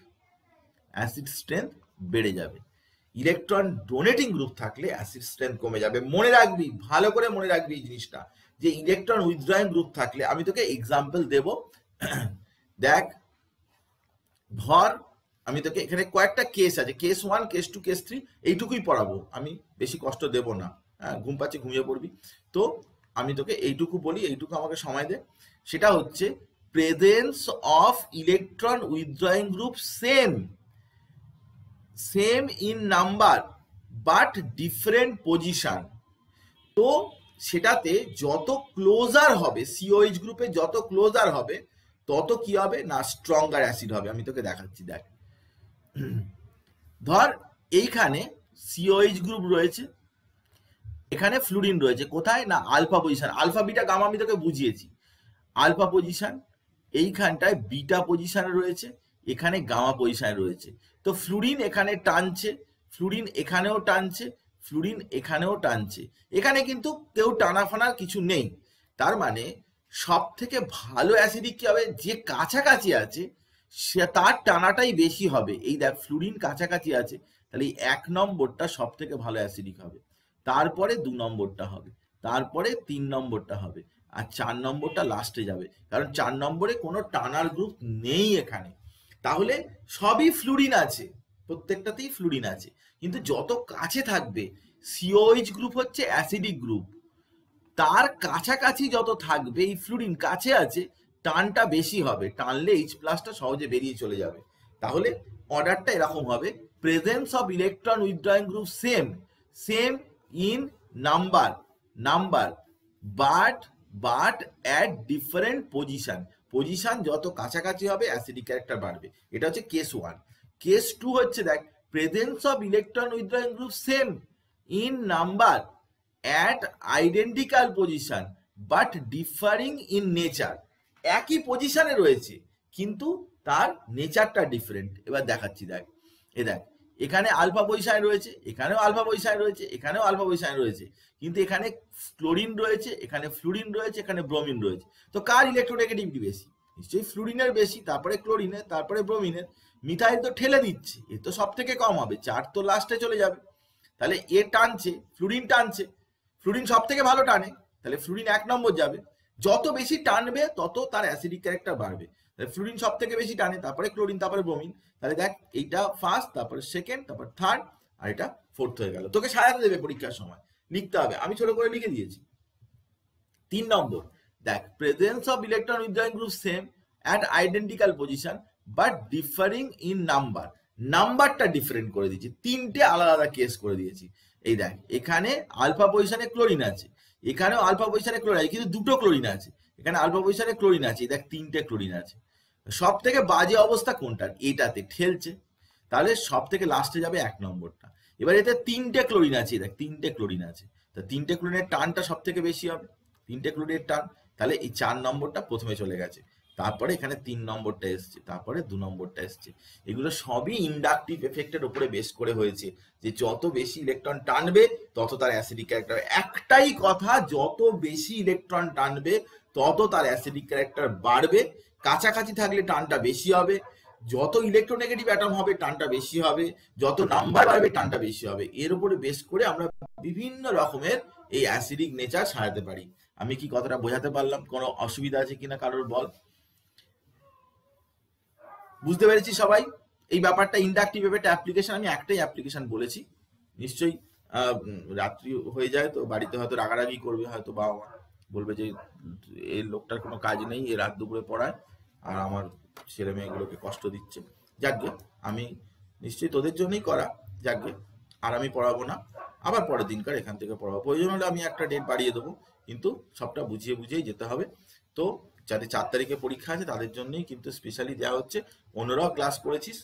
S1: বেড়ে যাবে। ইলেকট্রন ডোনেটিং গ্রুপ থাকলে অ্যাসিড স্ট্রেংথ কমে যাবে। মনে রাখবি, ভালো করে মনে রাখবি এই জিনিসটা, যে ইলেকট্রন উইথড্রয়িং গ্রুপ থাকলে, আমি তোকে এক্সাম্পল দেব। দেখ, ধর আমি তোকে এখানে কয়েকটা কেস আছে, কেস 1, কেস 2, কেস 3, এইটুকুই পড়াবো, আমি বেশি কষ্ট দেব না। হ্যাঁ, ঘুম পাচ্ছে ঘুমিয়ে পড়বি। তো আমি তোকে এইটুকু বলি, এইটুকু আমাকে সময় দে। সেটা হচ্ছে presence of electron withdrawing group same in number but different position. তো সেটাতে যত ক্লোজার হবে, সিওএইচ গ্রুপে যত ক্লোজার হবে তত কি হবে? না স্ট্রঙ্গার অ্যাসিড হবে। আমি তোকে দেখাচ্ছি, দেখ। ধর এইখানে সিওএইচ গ্রুপ রয়েছে, এখানে ফ্লুরিন রয়েছে, কোথায়? না alpha position. Alpha beta gamma আমি তোকে বুঝিয়েছি। আলফা পজিশন, এইখানটায় বিটা পজিশনে রয়েছে, এখানে গামা পজিশনে রয়েছে। তো ফ্লুরিন এখানে টানছে, ফ্লুরিন এখানেও টানছে, ফ্লুরিন এখানেও টানছে। এখানে কিন্তু কেউ টানাফানার কিছু নেই। তার মানে সব থেকে ভালো অ্যাসিডিক কি হবে? যে কাছাকাছি আছে সে তার টানাটাই বেশি হবে। এই দেখ, ফ্লুরিন কাছাকাছি আছে, তাহলে এই 1 নম্বরটা সব থেকে ভালো অ্যাসিডিক হবে, তারপরে 2 নম্বরটা হবে, তারপরে 3 নম্বরটা হবে, আর 4 নম্বরটা লাস্টে যাবে, কারণ 4 নম্বরে কোনো টানার গ্রুপ নেই এখানে। তাহলে সবই ফ্লুরিন আছে, প্রত্যেকটাতেই ফ্লুরিন আছে, কিন্তু যত কাছে থাকবে, সিওএইচ গ্রুপ হচ্ছে অ্যাসিডিক গ্রুপ, তার কাছাকাছি যত থাকবে, এই ফ্লুরিন কাছে আছে, টানটা বেশি হবে, টানলে এইচ প্লাসটা সহজে বেরিয়ে চলে যাবে। তাহলে অর্ডারটা এরকম হবে, presence of electron withdrawing group same in number but at different position যত কাছাকাছি হবে অ্যাসিডিক ক্যারেক্টার বাড়বে। এটা হচ্ছে কেস 1। কেস 2 হচ্ছে, দেখ, presence of electron withdrawing group same in number at identical position but differing in nature. একই পজিশনে রয়েছে কিন্তু তার নেচারটা ডিফারেন্ট। এবার দেখাচ্ছি, দেখ, দেখ, এখানে আলফা পজিশনে রয়েছে, এখানেও আলফা পজিশনে রয়েছে, এখানেও আলফা পজিশনে রয়েছে, কিন্তু এখানে ক্লোরিন রয়েছে, এখানে ফ্লুরিন রয়েছে, এখানে ব্রোমিন রয়েছে। তো কার ইলেকট্রোনেগেটিভিটি বেশি? নিশ্চয়ই ফ্লুরিনের বেশি, তারপরে ক্লোরিনের, তারপরে ব্রোমিনের। মিথাইল তো ঠেলে দিচ্ছে, এ তো সব থেকে কম হবে, 4 তো লাস্টে চলে যাবে। তাহলে এ টানছে, ফ্লুরিন টানছে, ফ্লুরিন সব থেকে ভালো টানে, তাহলে ফ্লুরিন 1 নম্বর যাবে। যত বেশি টানবে তত তার অ্যাসিডিক ক্যারেক্টার বাড়বে। ফ্লুরিন সব থেকে বেশি টানে, তারপরে ক্লোরিন, তারপরে ব্রোমিন। তাহলে দেখ এইটা ফার্স্ট, তারপরে সেকেন্ড, তারপর থার্ড, আর এটা ফোর্থ হয়ে গেল। তোকে সাজাতে দেবে পরীক্ষার সময়, লিখতে হবে, আমি ছোট করে লিখে দিয়েছি। 3 নম্বর দেখ, presence of electron withdrawing group same at identical position but differing in number. নাম্বারটা ডিফারেন্ট করে দিয়েছি, 3টে আলাদা আলাদা কেস করে দিয়েছি। এই দেখ, এখানে আলফা পজিশনে ক্লোরিন আছে, এখানেও আলফা পজিশনে ক্লোরিন আছে, কিন্তু দুটো ক্লোরিন আছে। এখানে আলফা পজিশনে ক্লোরিন আছে, দেখ 3টে ক্লোরিন আছে। সব থেকে বাজে অবস্থা কোনটার? এটাতে ঠেলছে, তাহলে সব থেকে লাস্টে যাবে 1 নম্বরটা। এবার এতে 3টে ক্লোরিন আছে, দেখ 3টে ক্লোরিন আছে, তা 3টে ক্লোরিনের টানটা সব থেকে বেশি হবে, 3টে ক্লোরিনের টান। তাহলে এই 4 নম্বরটা প্রথমে চলে গেছে, তারপরে এখানে 3 নম্বরটা এসছে, তারপরে 2 নম্বরটা এসছে। এগুলো সবই ইন্ডাকটিভ এফেক্টের উপরে বেস করে হয়েছে, যে যত বেশি ইলেকট্রন টানবে তত তার অ্যাসিডিক ক্যারেক্টার। একটাই কথা, যত বেশি ইলেকট্রন টানবে তত তার অ্যাসিডিক ক্যারেক্টার বাড়বে। কাছাকাছি থাকলে টানটা বেশি হবে, যত ইলেকট্রোনেগেটিভ অ্যাটম হবে টানটা বেশি হবে, যত নাম্বার বাড়বে টানটা বেশি হবে। এর উপরে বেস করে আমরা বিভিন্ন রকমের এই অ্যাসিডিক নেচার সাজাতে পারি। আমি কি কথাটা বোঝাতে পারলাম? কোনো অসুবিধা আছে কিনা কারোর বল? বুঝতে পেরেছি সবাই এই ব্যাপারটা? ইন্ডাকটিভ এফেক্ট অ্যাপ্লিকেশন আমি একটাই অ্যাপ্লিকেশন বলেছি, নিশ্চয়ই রাত্রি হয়ে যায় তো বাড়িতে হয়তো রাগারাগি করবে, হয়তো বাবা মা বলবে যে এই লোকটার কোনো কাজ নেই, এ রাত দুপুরে পড়ায় আর আমার ছেলে মেয়েগুলোকে কষ্ট দিচ্ছে। যাকগে, আমি নিশ্চয়ই তোদের জন্যই করা, যাকগে আর আমি পড়াবো না, আবার পরের দিনকার এখান থেকে পড়াবো। প্রয়োজন হলে আমি একটা ডেট বাড়িয়ে দেবো, কিন্তু সবটা বুঝিয়ে বুঝিয়েই যেতে হবে। তো যাদের 4 তারিখে পরীক্ষা আছে তাদের জন্যই কিন্তু স্পেশালি দেওয়া হচ্ছে। অন্যরাও ক্লাস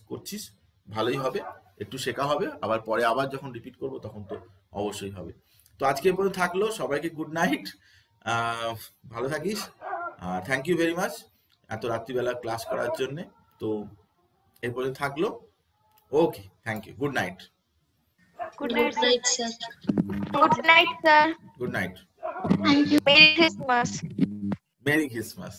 S1: করছিস, ভালোই হবে, একটু শেখা হবে, আবার পরে আবার যখন রিপিট করবো তখন তো অবশ্যই হবে। তো আজকে এই পর্যন্ত থাকলো, সবাইকে গুড নাইট, ভালো থাকিস, থ্যাংক ইউ ভেরি মাচ এত রাত্রিবেলা ক্লাস করার জন্যে। তো এই পর্যন্ত থাকলো, okay, thank you, good night.
S2: Good night, sir.
S3: Good night, sir.
S1: Good night,
S2: Thank you.
S3: Merry Christmas.
S1: Merry Christmas.